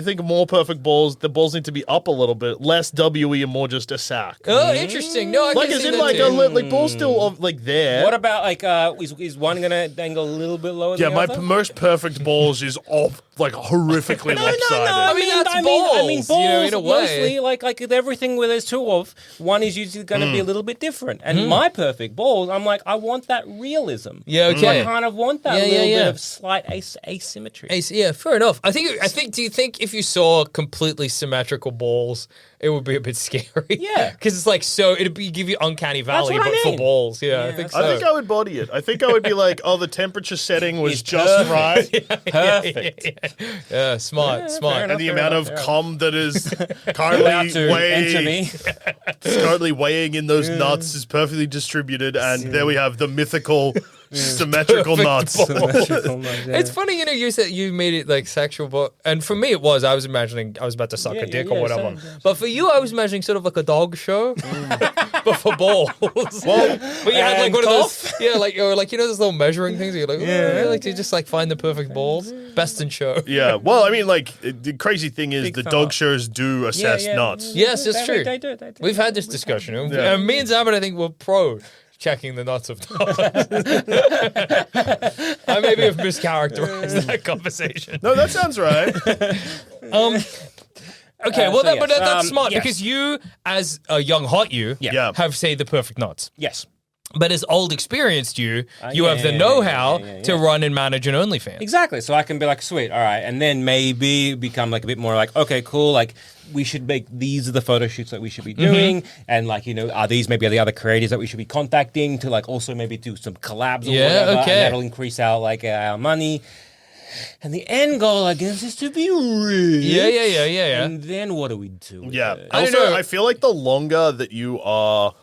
think more perfect balls, the balls need to be up a little bit, less W-y and more just a sack. Oh, interesting. No, I Like can as see in that like too. like balls still like there. What about like is one gonna dangle a little bit lower Yeah, than my the other? most perfect balls is off like horrifically lopsided. I mean, that's I mean balls, balls, you know, in a way. mostly like everything where there's two of, one is usually going to be a little bit different. And my perfect balls, I'm like, I want that realism. Yeah, So okay. I kind of want that Yeah, little yeah. bit of slight asymmetry. Yeah, fair enough. I think. Do you think if you saw completely symmetrical balls, it would be a bit scary? Yeah. because it's like so it'd be give you uncanny valley, what I but for mean. balls. Yeah, I Yeah, think that's- so. I think I would body it. I think I would be like, oh, the temperature setting was It's just perfect. right. Perfect. Yeah, smart. fair And the Fair amount enough, of yeah. cum that is Allowed currently to enter me. currently weighing in those nuts is perfectly distributed, and there we have the mythical symmetrical Perfect nuts. It's funny, you know, you said you made it like sexual, but and for me it was. I was imagining I was about to suck a dick or whatever. same. But for you, I was imagining sort of like a dog show, but for balls. Well, but you had like and one of cough. those, yeah, like or like you know those little measuring things. Where you're like, like to just like find the perfect balls, best in show. Yeah, well, I mean, like the crazy thing is Big the thumb dog up. shows do assess nuts. Yes, it's true. They do. We've had this discussion, and Yeah. me and Zaman, I think, were pro checking the nuts of dogs. I maybe have mischaracterized that conversation. No, that sounds right. Okay, well, so but yes, that's smart yes. because you, as a young hot you, Yeah. have, say, the perfect nuts. Yes. But as old experienced you, you yeah, have the yeah, know-how yeah. to run and manage an OnlyFans. Exactly. So I can be like, sweet, all right. And then maybe become like a bit more like, okay, cool. Like we should make, these are the photo shoots that we should be doing. And like, you know, are these maybe the other creators that we should be contacting to like also maybe do some collabs or Yeah, whatever. okay. And that'll increase our like our money. And the end goal, I guess, is to be rich. Yeah. And then what do we do? with Yeah. it? I don't Also, know. I feel like the longer that you are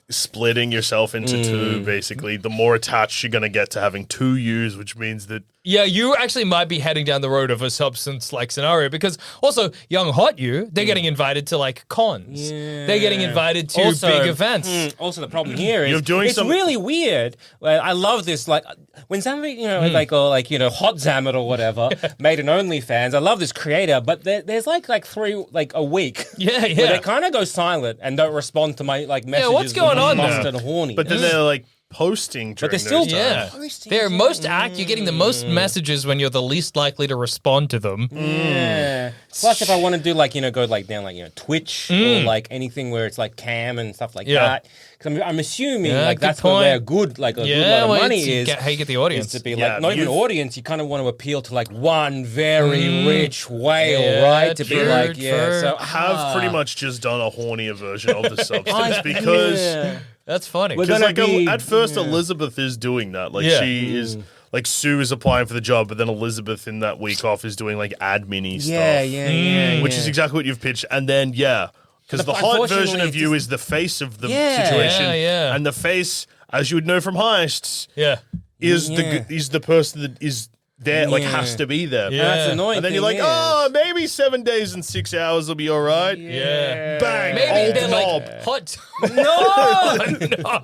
splitting yourself into two, basically, the more attached you're going to get to having two yous, which means that Yeah, you actually might be heading down the road of a substance-like scenario because also, young hot you, they're getting invited to like cons. They're getting invited to big events. Also, the problem here is You're doing it's some- really weird. Well, I love this. Like when somebody, you know, like or like you know, Hot Zamet or whatever made an OnlyFans. I love this creator, but there's like three like a week. Yeah. Where they kind of go silent and don't respond to my like messages. what's going on lost there? and horny. but then they're like posting during they're still- those Yeah, times. they're you're getting the most messages when you're the least likely to respond to them. Yeah. Plus, if I want to do like, you know, go like down like, you know, Twitch or like anything where it's like cam and stuff like Yeah. that. Because I'm assuming Yeah, like good that's where point. a good Yeah, lot of well, money it's- you is. get- how you get the Is audience. to be Yeah, like, not even you've- audience, you kind of want to appeal to like one very rich whale, Yeah, right? To be true, like, true. yeah. So Have pretty much just done a hornier version of the substance because yeah. That's funny. We're because gonna like be- at first Elizabeth is doing that. Like Yeah. she is like Sue is applying for the job, but then Elizabeth in that week off is doing like admin-y stuff. yeah, Which is exactly what you've pitched. And then, yeah, because But the hot version unfortunately, of you it's is the face of the Yeah. situation. Yeah. And the face, as you would know from heists, Yeah. is Yeah. the person that is there, like Yeah. has to be there. Yeah. And that's annoying. And then you're thing like, is- oh, maybe 7 days and 6 hours will be all right. Yeah. Bang, Maybe old they're knob. like hot. No! No.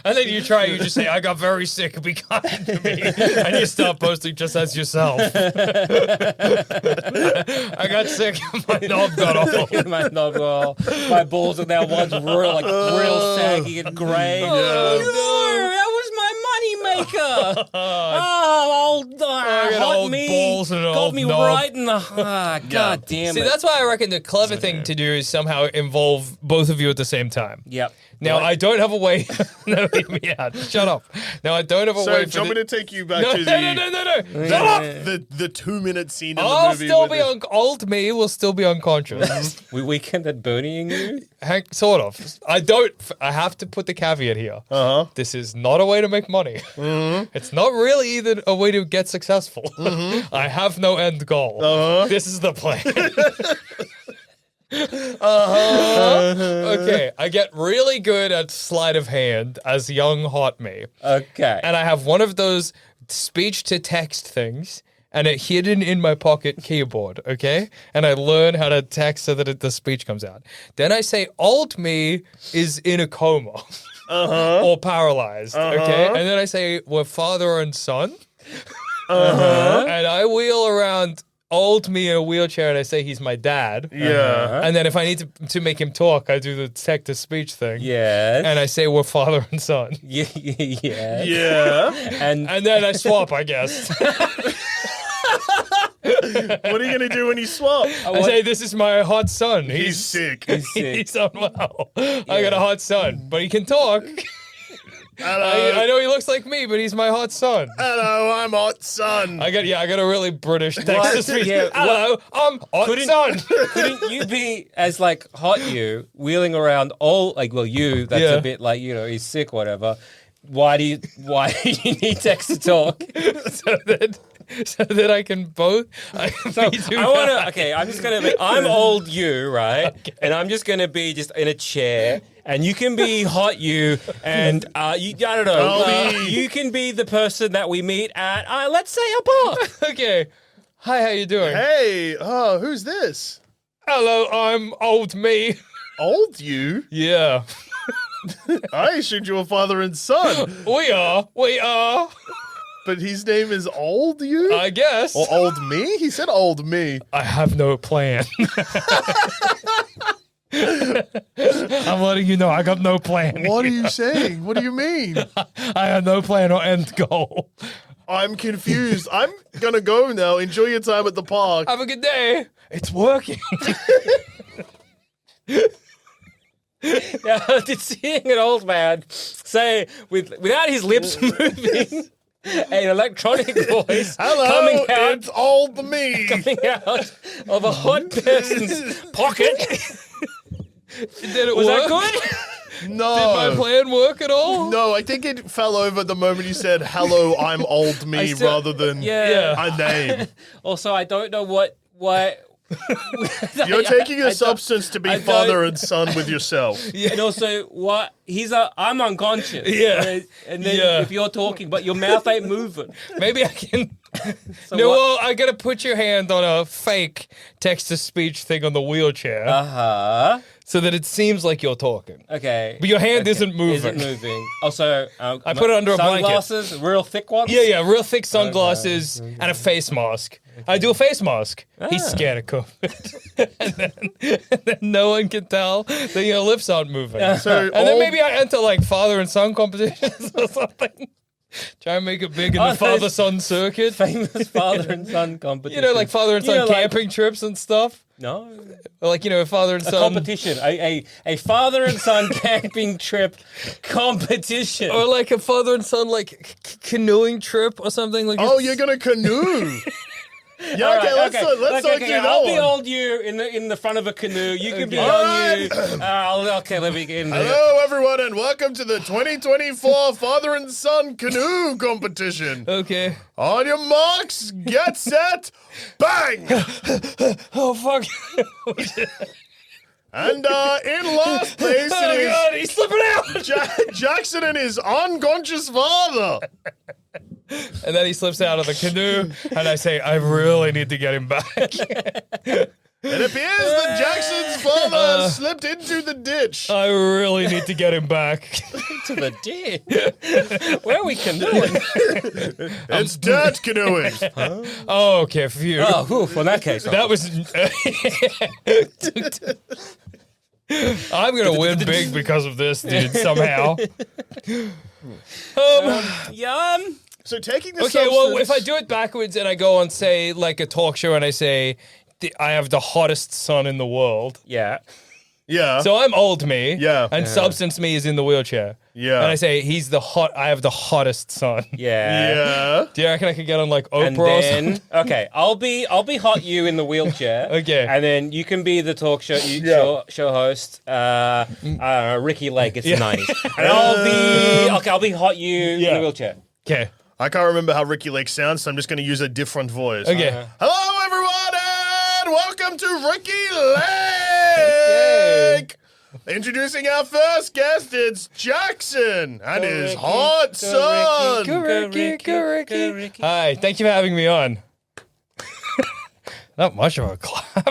And then you just say, I got very sick, be kind to me. And you start posting just as yourself. I got sick, my knob got off. my knob, my balls are now once real saggy and grey. Oh, no, that was my moneymaker. Old I got hot old me balls and an got old me knob. right in the god damn See, it. that's why I reckon the clever thing to do is somehow involve both of you at the same time. Yep. Now, I don't have a way. No, hear me out. Shut up. Now, I don't have a So, way do for you want the- me to take you back No, to no. Shut up! The 2-minute scene in the I'll movie. still with be the- old me will still be unconscious. We weekend at Bernieing you? Sort of. I have to put the caveat here. Uh-huh. This is not a way to make money. It's not really even a way to get successful. I have no end goal. This is the plan. Okay, I get really good at sleight of hand as young hot me. Okay. And I have one of those speech to text things. and it hidden in my pocket keyboard, okay? And I learn how to text so that the speech comes out. Then I say old me is in a coma or paralyzed, okay? And then I say we're father and son. And I wheel around old me in a wheelchair and I say he's my dad. Yeah. And then if I need to make him talk, I do the text-to-speech thing. Yes. And I say we're father and son. Yes. Yeah. And And then I swap, I guess. What are you going to do when you swap? I say, this is my hot son. He's sick. He's unwell. I got a hot son, but he can talk. Hello. I know he looks like me, but he's my hot son. Hello, I'm hot son. I got a really British text to speech. Yeah, Hello, I'm hot son. couldn't you be as like hot you wheeling around all like you that's Yeah. a bit like he's sick whatever. Why do you need text to talk? so that I can both. I'm just gonna be. I'm old you, right? Okay. And I'm just gonna be just in a chair, and you can be hot you, and I don't know. You can be the person that we meet at, let's say a bar. Okay. Hi, how you doing? Hey, who's this? Hello, I'm old me. Old you? Yeah. I assumed you were father and son. We are. But his name is Old you? I guess. Or Old me? He said Old me. I have no plan. I'm letting you know I got no plan. What are you saying? What do you mean? I have no plan or end goal. I'm confused. I'm gonna go now. Enjoy your time at the park. Have a good day. It's working. Now, did seeing an old man say without his lips moving an electronic voice Hello, coming out it's Old me. coming out of a hot person's pocket. Did it Was work? that good? No. Did my plan work at all? No, I think it fell over the moment you said, hello, I'm Old me, still- rather than Yeah. a name. Also, I don't know what. You're taking a I substance to be I father don't- and son with yourself. And also, what I'm unconscious. Yeah. And then Yeah. if you're talking, but your mouth ain't moving. Maybe I can. So No, what- well, I gotta put your hand on a fake text-to-speech thing on the wheelchair so that it seems like you're talking. Okay. But your hand isn't moving. Isn't moving. Also, I put it under a blanket. sunglasses, real thick ones. Yeah, real thick sunglasses and a face mask. I do a face mask. He's scared of COVID. and then no one can tell that your lips aren't moving. So And then maybe I enter like father and son competitions or something. Try and make it big in the those father-son circuit. Famous father and son competition. You know, like father and son like- camping trips and stuff. No. Or like, father and A son. competition. A father and son camping trip competition. Or like a father and son like canoeing trip or something like. Oh, you're gonna canoe. Yeah, All okay, right, let's not do that I'll be one. old you in the front of a canoe. You can be All young right. you. Okay, let me get in there. Hello, everyone, and welcome to the 2024 Father and Son Canoe Competition. Okay. On your marks, get set, bang! Oh fuck. And in last place Oh it god, he's slipping out. is Jackson and his unconscious father. And then he slips out of the canoe, and I say, I really need to get him back. It appears that Jackson's father has slipped into the ditch. I really need to get him back. To the ditch. Where are we canoeing? It's dirt canoeing. Oh, okay, phew. Oh, oof, in that case. That was. I'm gonna win big because of this, dude. Somehow. Yum. So taking the Okay, well, substance- if I do it backwards and I go on, say, like a talk show, and I say, I have the hottest son in the world. Yeah. yeah, So I'm old me. Yeah. And substance me is in the wheelchair. Yeah. And I say, I have the hottest son. Yeah. yeah, Do you reckon I could get on like Oprah And or something? then, okay, I'll be hot you in the wheelchair. Okay. And then you can be the talk show show host. I don't know, Ricky Lake. It's the 90s. And I'll be hot you in Yeah. the wheelchair. Okay. I can't remember how Ricky Lake sounds, so I'm just going to use a different voice. Okay. Hello, everyone, and welcome to Ricky Lake. Introducing our first guest, it's Jackson and his Ricky, hot go son. Ricky, Go Ricky. Hi, thank you for having me on. Not much of a clap.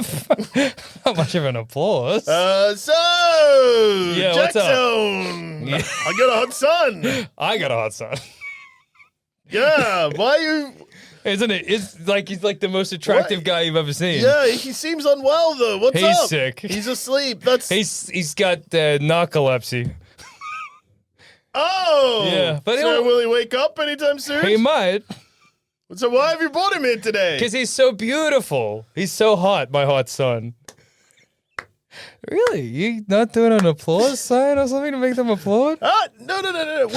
Not much of an applause. So, Yeah, what's up? Jackson, I got a hot son. I got a hot son. Yeah, why you? Isn't it? It's like he's like the most attractive guy you've ever seen. Yeah, he seems unwell though. What's He's up? sick. He's asleep. That's He's got narcolepsy. oh Yeah, but so he'll- will he wake up anytime soon? He might, So why have you brought him here today? because he's so beautiful. He's so hot, my hot son. Really? You not doing an applause sign or something to make them applaud? No.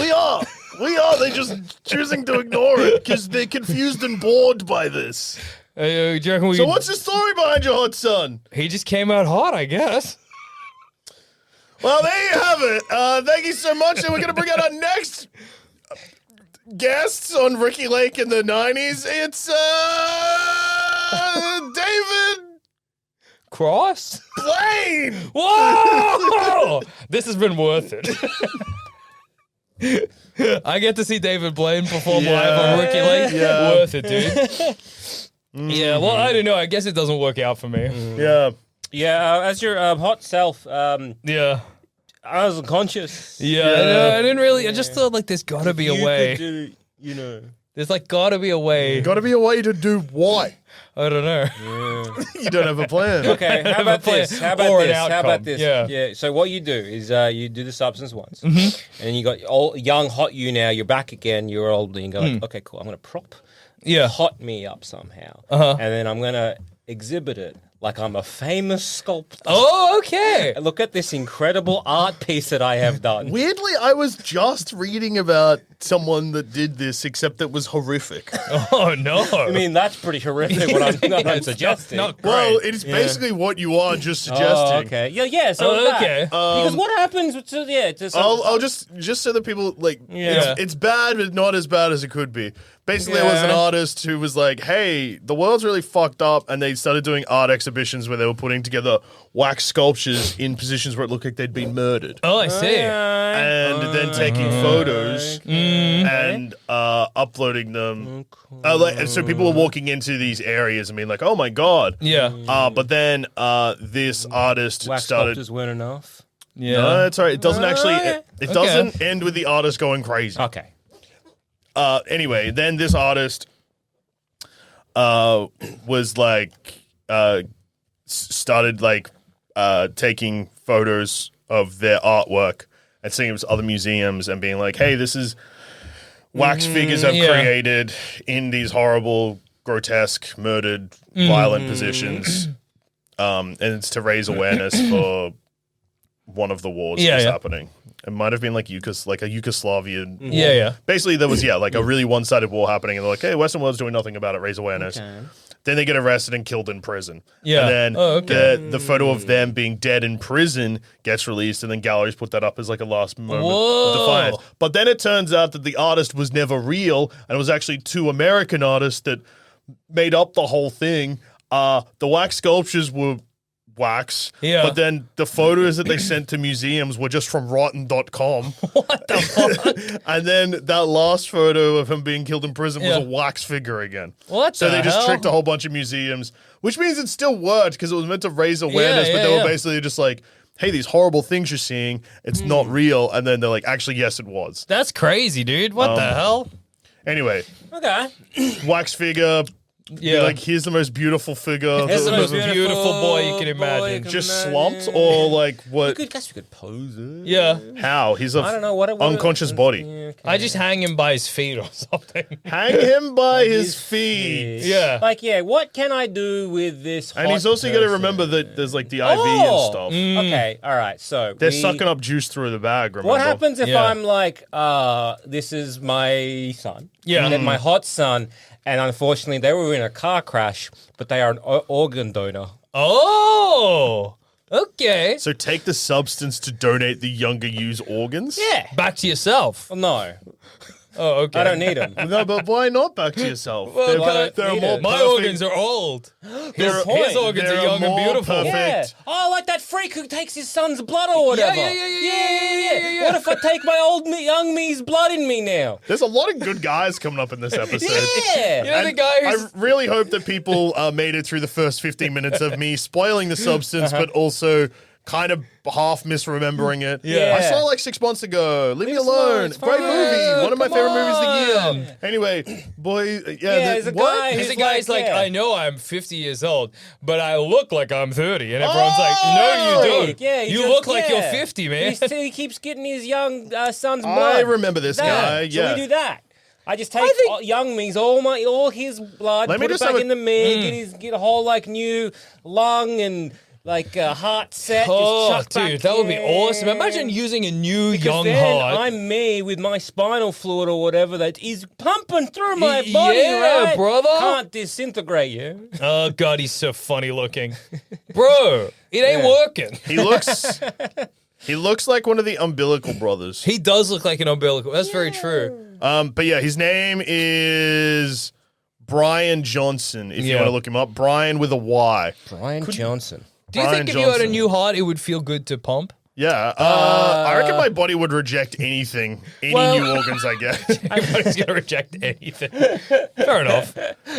We are. They're just choosing to ignore it because they're confused and bored by this. Do you reckon we So could- what's the story behind your hot son? He just came out hot, I guess. Well, there you have it. Thank you so much. And we're going to bring out our next guests on Ricky Lake in the 90s. It's David Cross? Blaine. Whoa! This has been worth it. I get to see David Blaine perform live on Ricky Lake. Yeah. Worth it, dude. Yeah, well, I don't know. I guess it doesn't work out for me. Yeah. Yeah, as your hot self, Yeah. I was unconscious. Yeah, I didn't really. I just thought like there's got to be a You way. could do, you know. There's like got to be a way. Got to be a way to do what? I don't know. You don't have a plan. Okay, how about plan this? How about or an this? How about outcome, this? yeah. So what you do is you do the substance once, and you got old, young, hot you now. You're back again. You're old, and you go like, okay, cool. I'm gonna prop Yeah. hot me up somehow, and then I'm gonna exhibit it like I'm a famous sculptor. Oh, okay. Look at this incredible art piece that I have done. Weirdly, I was just reading about someone that did this, except it was horrific. Oh no. I mean, that's pretty horrific. What I'm suggesting. Not great. Well, it is basically what you are just suggesting. Oh, okay. Yeah. So Oh, that. okay. Because what happens to some, I'll just so that people like Yeah. it's bad but not as bad as it could be. Basically, there was an Yeah. artist who was like, "Hey, the world's really fucked up," and they started doing art exhibitions where they were putting together wax sculptures in positions where it looked like they'd been murdered, Oh, I see. and then taking photos and uploading them. And so people were walking into these areas and being like, "Oh my god!" Yeah. But then this artist wax started. sculptures weren't enough. Yeah. No, that's all right. It doesn't actually. Okay. It doesn't end with the artist going crazy. Okay. Anyway, then this artist was like started like taking photos of their artwork and sending it to other museums and being like, "Hey, this is wax figures I've yeah. created in these horrible, grotesque, murdered, violent positions, and it's to raise awareness for one of the wars Yeah, that's yeah. happening." It might have been like a Yugoslavian war. Yeah, yeah. Basically, there was, like a really one-sided war happening, and they're like, hey, Western world's doing nothing about it, raise awareness. Okay. Then they get arrested and killed in prison. Yeah. And then Oh, okay. the photo of them being dead in prison gets released, and then galleries put that up as like a last moment Whoa. of defiance. But then it turns out that the artist was never real, and it was actually two American artists that made up the whole thing. The wax sculptures were wax. Yeah. But then the photos that they sent to museums were just from rotten.com. What the fuck? And then that last photo of him being killed in prison was Yeah. a wax figure again. What So the they just hell? tricked a whole bunch of museums, which means it still worked because it was meant to raise awareness, Yeah, but yeah, they were yeah. basically just like, hey, these horrible things you're seeing, it's not real. And then they're like, actually, yes, it was. That's crazy, dude. What the hell? Anyway, Okay. wax figure. Yeah. Like, here's the most beautiful figure. Here's the most that- beautiful boy you can imagine. just slumped or like what? Guess we could pose it. Yeah. How? He's a I don't know what unconscious body. Yeah, okay. I just hang him by his feet or something. Hang him by his feet. Yeah. Like, what can I do with this? And he's hot also got to person? remember that there's like the IV Oh! and stuff. Okay, all right. So They're sucking up juice through the bag, remember? What happens if Yeah. I'm like, this is my son, Yeah. and then my hot son, and unfortunately they were in a car crash, but they are an organ donor. Oh. Okay. So take the substance to donate the younger you's organs? Yeah. Back to yourself. No. Oh, okay. I don't need them. No, but why not back to yourself? Well, They're my more perfect. organs are old. His point. organs are They're young and more beautiful. perfect. Yeah. Oh, like that freak who takes his son's blood or whatever. Yeah. What if I take my young me's blood in me now? There's a lot of good guys coming up in this episode. Yeah. You know the guy I who's really hope that people made it through the first 15 minutes of me spoiling the substance, but also kind of half misremembering it. Yeah. I saw it like 6 months ago. Leave me alone. it's Great fine. movie. One of my Come favorite movies of the on. year. Anyway, boy, there's a guy He's who's the guy's like, yeah. I know I'm 50 years old, but I look like I'm 30. And everyone's like, no, you don't. Yeah, you look like you're 50, man. He keeps getting his young son's blood. I remember this guy. Yeah. So we do that. I just take young me's all his blood, Let me put it just back have a- in the mig, get a whole like new lung and like heart set. Oh, just chuck dude, back that would be in. awesome. Imagine using a new young Then heart. I'm me with my spinal fluid or whatever that is pumping through my body, Yeah, right? brother. Can't disintegrate you. Oh, God, he's so funny looking. Bro, it ain't working. He looks like one of the umbilical brothers. He does look like an umbilical. That's very true. But yeah, his name is Brian Johnson, if you Yeah. want to look him up. Brian with a Y. Brian Johnson. Do you Brian think if you had a Johnson. new heart, it would feel good to pump? Yeah. I reckon my body would reject anything, any new organs I get. Everybody's going to reject anything. Fair enough.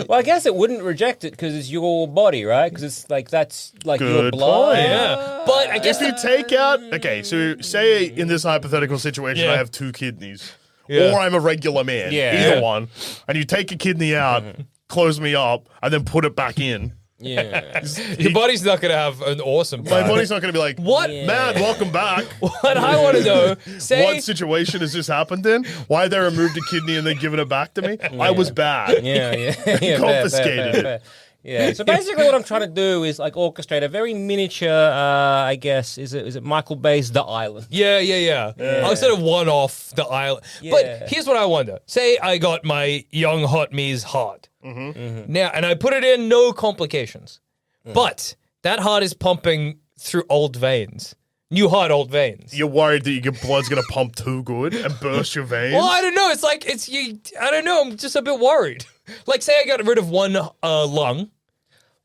Well, I guess it wouldn't reject it because it's your body, right? Because it's like that's like your Good blood. point. Yeah. But I guess If you take out, okay, so say in this hypothetical situation, Yeah. I have 2 kidneys, Yeah. or I'm a regular man, Yeah. either one, and you take a kidney out, close me up, and then put it back in. Yeah. your body's not going to have an awesome My part. body's not going to be like, What? man, welcome back. What I want to know, say, What situation has this happened in? Why they removed a kidney and then given it back to me? I was bad. Yeah. Confiscated it. Yeah. So basically, what I'm trying to do is like orchestrate a very miniature. I guess is it Michael Bay's The Island? Yeah. I was sort of one off the island. Yeah. But here's what I wonder. Say I got my young hot me's heart. Now, and I put it in, no complications. But that heart is pumping through old veins. New heart, old veins. You're worried that your blood's going to pump too good and burst your veins? Well, I don't know. It's like, I don't know. I'm just a bit worried. Like, say I got rid of one lung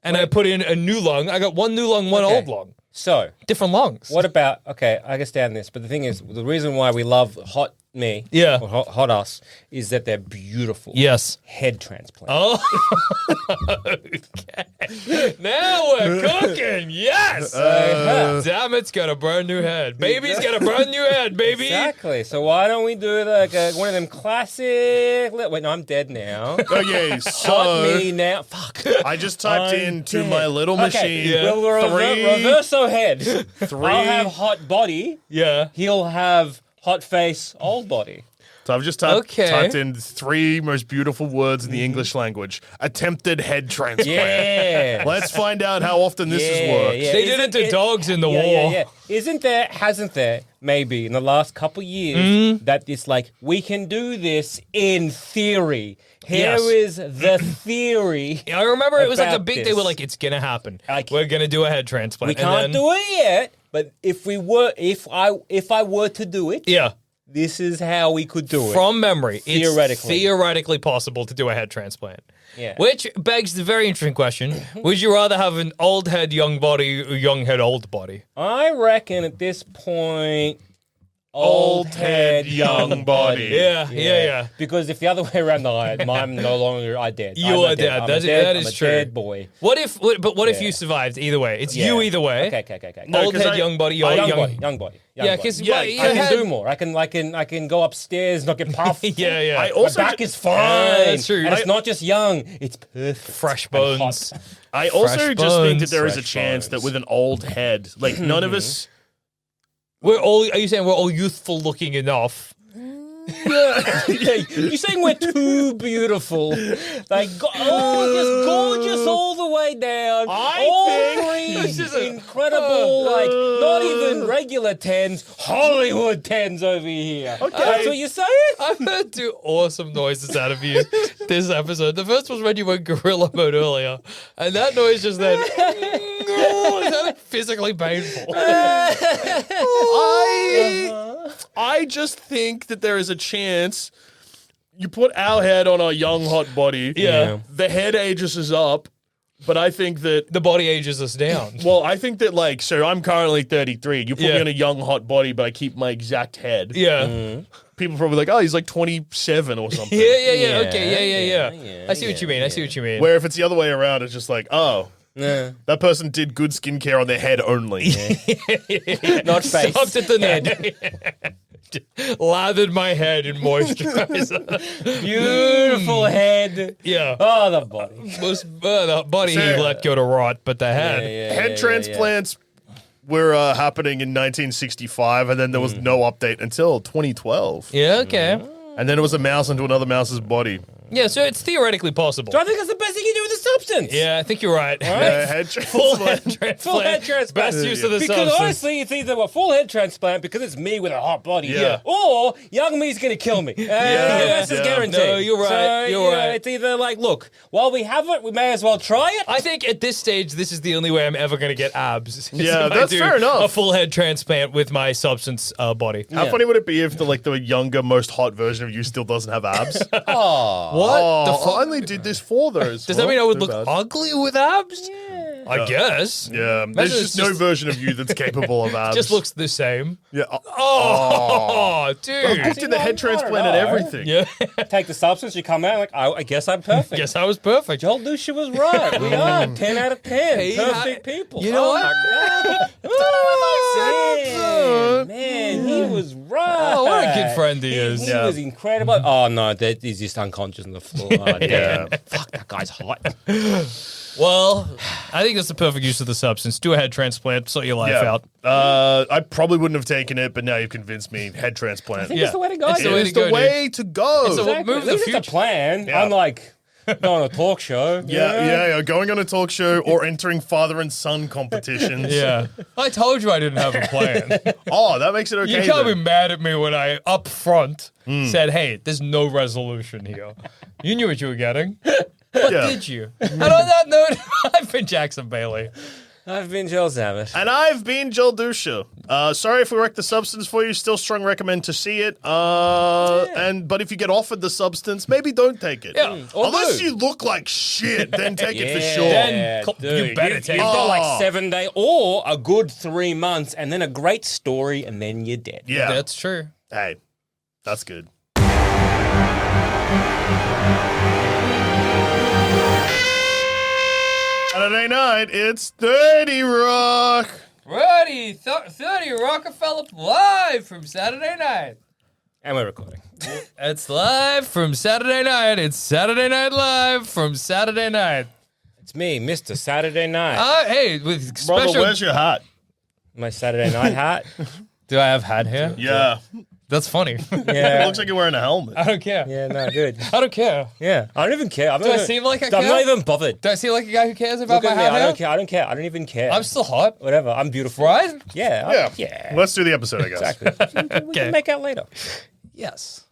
and I put in a new lung. I got one new lung, one Okay. old lung. So Different lungs. what about? Okay, I understand this, but the thing is, the reason why we love hot me, Yeah. or hot us, is that they're beautiful. Yes. Head transplant. Oh, okay. Now we're cooking. Yes. Damn, it's got a brand new head. Baby's got a brand new head, baby. Exactly. So why don't we do like one of them classic? Wait, no, I'm dead now. Okay, Hot so me now. Fuck. I just typed I'm into dead. my little machine. Yeah. We'll reverso head. Three. I'll have hot body. Yeah. He'll have hot face, old body. So I've just Okay. typed in 3 most beautiful words in the English language. Attempted head transplant. Yeah. Let's find out how often this has worked. yeah. They did it to dogs in the war. Yeah. Hasn't there, maybe in the last couple years, that it's like, we can do this in theory. Here Yes. is the theory. I remember it was like a about big. this. They were like, "It's gonna happen. Like- We're gonna do a head transplant." We can't do it yet, but if I were to do it, Yeah, this is how we could do it. from memory, it's Theoretically. theoretically possible to do a head transplant. Yeah. Which begs the very interesting question: would you rather have an old head, young body, or young head, old body? I reckon at this point, old head, young body. Yeah. Because if the other way around, I'm no longer dead. You are dead. I'm That I'm is a true. dead boy. What if? But what if Yeah. you survived either way? It's Yeah. you either way. Okay. No, Old 'cause head, I- young body, Young young. body. Young body. Yeah, because Yeah, I can do more. I can go upstairs, not get puffed. Yeah. I My also back ju- is fine. that's true. And it's not just young, it's perfect. fresh and hot. bones. I also Fresh just think that bones. there is a Fresh chance that bones. with an old head, like none of us. We're all. Are you saying we're all youthful looking enough? Yeah, you're saying we're too beautiful, like just gorgeous all the way down. All this is three incredible, like not even regular 10s, Hollywood 10s over here. Okay, that's what you're saying. I've heard 2 awesome noises out of you this episode. The first was when you went gorilla mode earlier, and that noise just then it sounded physically painful. I just think that there is a chance you put our head on our young hot body. Yeah. The head ages us up, but I think that The body ages us down. well, I think that like so I'm currently 33. You put Yeah. me on a young hot body, but I keep my exact head. Yeah. People probably like, oh, he's like 27 or something. Yeah. Yeah, Okay. Yeah. yeah, I see what you mean. yeah. I see what you mean. Where if it's the other way around, it's just like, oh, Nah. that person did good skincare on their head only. Not face. Stopped at the head. Lathered my head in moisturizer. Beautiful head. Yeah. Oh, the body. The body he So- let go to rot, but the head. Head transplants were happening in 1965, and then there was no update until 2012. Yeah, okay. And then it was a mouse into another mouse's body. Yeah, so it's theoretically possible. So I think that's the best thing you do with the substance. Yeah, I think you're right. Head Full head transplant. transplant. Full head transplant. Best use of the Because substance. honestly, it's either a full head transplant because it's me with a hot body, Yeah. or young me's going to kill me. That's yeah. guaranteed. No, you're right, So, you're you know, right. it's either like, look, while we have it, we may as well try it. I think at this stage, this is the only way I'm ever going to get abs. is Yeah, if I that's do fair enough. A full head transplant with my substance body. How funny would it be if the younger, most hot version of you still doesn't have abs? What? Oh, the I fuck? only did this for those. Does that mean I would Too look bad. ugly with abs? I guess. Yeah, there's Imagine just no version of you that's capable of abs. Just looks the same. Yeah. Oh, dude. Booked in the head transplant and everything. Yeah. Take the substance, you come out like, I guess I'm perfect. Guess I was perfect. Joel Dusha was right. We are 10 out of 10. Hey, Perfect people. you know oh what? my God. Man, he was right. Oh, what a good friend he He is. was incredible. Oh, no, he's just unconscious on the floor. Oh, damn. Fuck, that guy's hot. Well, I think that's the perfect use of the substance. Do a head transplant, sort your life Yeah. out. I probably wouldn't have taken it, but now you've convinced me. Head transplant. I think Yeah. it's the way to go. It's the dude. way It's to go, the way to go. It's the- Exactly. move At the least it's a future. plan. Yeah. Unlike going on a talk show. Yeah, going on a talk show or entering father and son competitions. Yeah. I told you I didn't have a plan. Oh, that makes it okay. You can't be then. mad at me when I, up front, said, hey, there's no resolution here. You knew what you were getting. But Yeah. did you? And on that note, I've been Jackson Bailey. I've been Joel Zammit. And I've been Joel Dusha. Sorry if we wrecked the substance for you. Still strong recommend to see it. But if you get offered the substance, maybe don't take it. Yeah. Or Unless do. you look like shit, then take it for Yeah, sure. Then dude. you better You've take got it. like 7 days or a good 3 months and then a great story and then you're dead. Yeah. That's true. Hey, that's good. Saturday night, it's 30 Rock. Ready, 30 Rockefeller live from Saturday night. And we're recording. It's live from Saturday night. It's Saturday Night Live from Saturday night. It's me, Mr. Saturday Night. Hey, with Brother, special. where's your hat? My Saturday night hat. Do I have hat hair? Yeah. That's funny. It Yeah. looks like you're wearing a helmet. I don't care. Yeah, no, good. I don't care. Yeah. I don't even care. I'm Do I seem like I I'm care? not even bothered. Do I seem like a guy who cares about Look my at me. hat I hair? don't care. I don't care. I don't even care. I'm still hot, Whatever. I'm beautiful. right? Yeah. Yeah. Yeah. Let's do the episode, I guess. Exactly. We Okay. can make out later. Yes.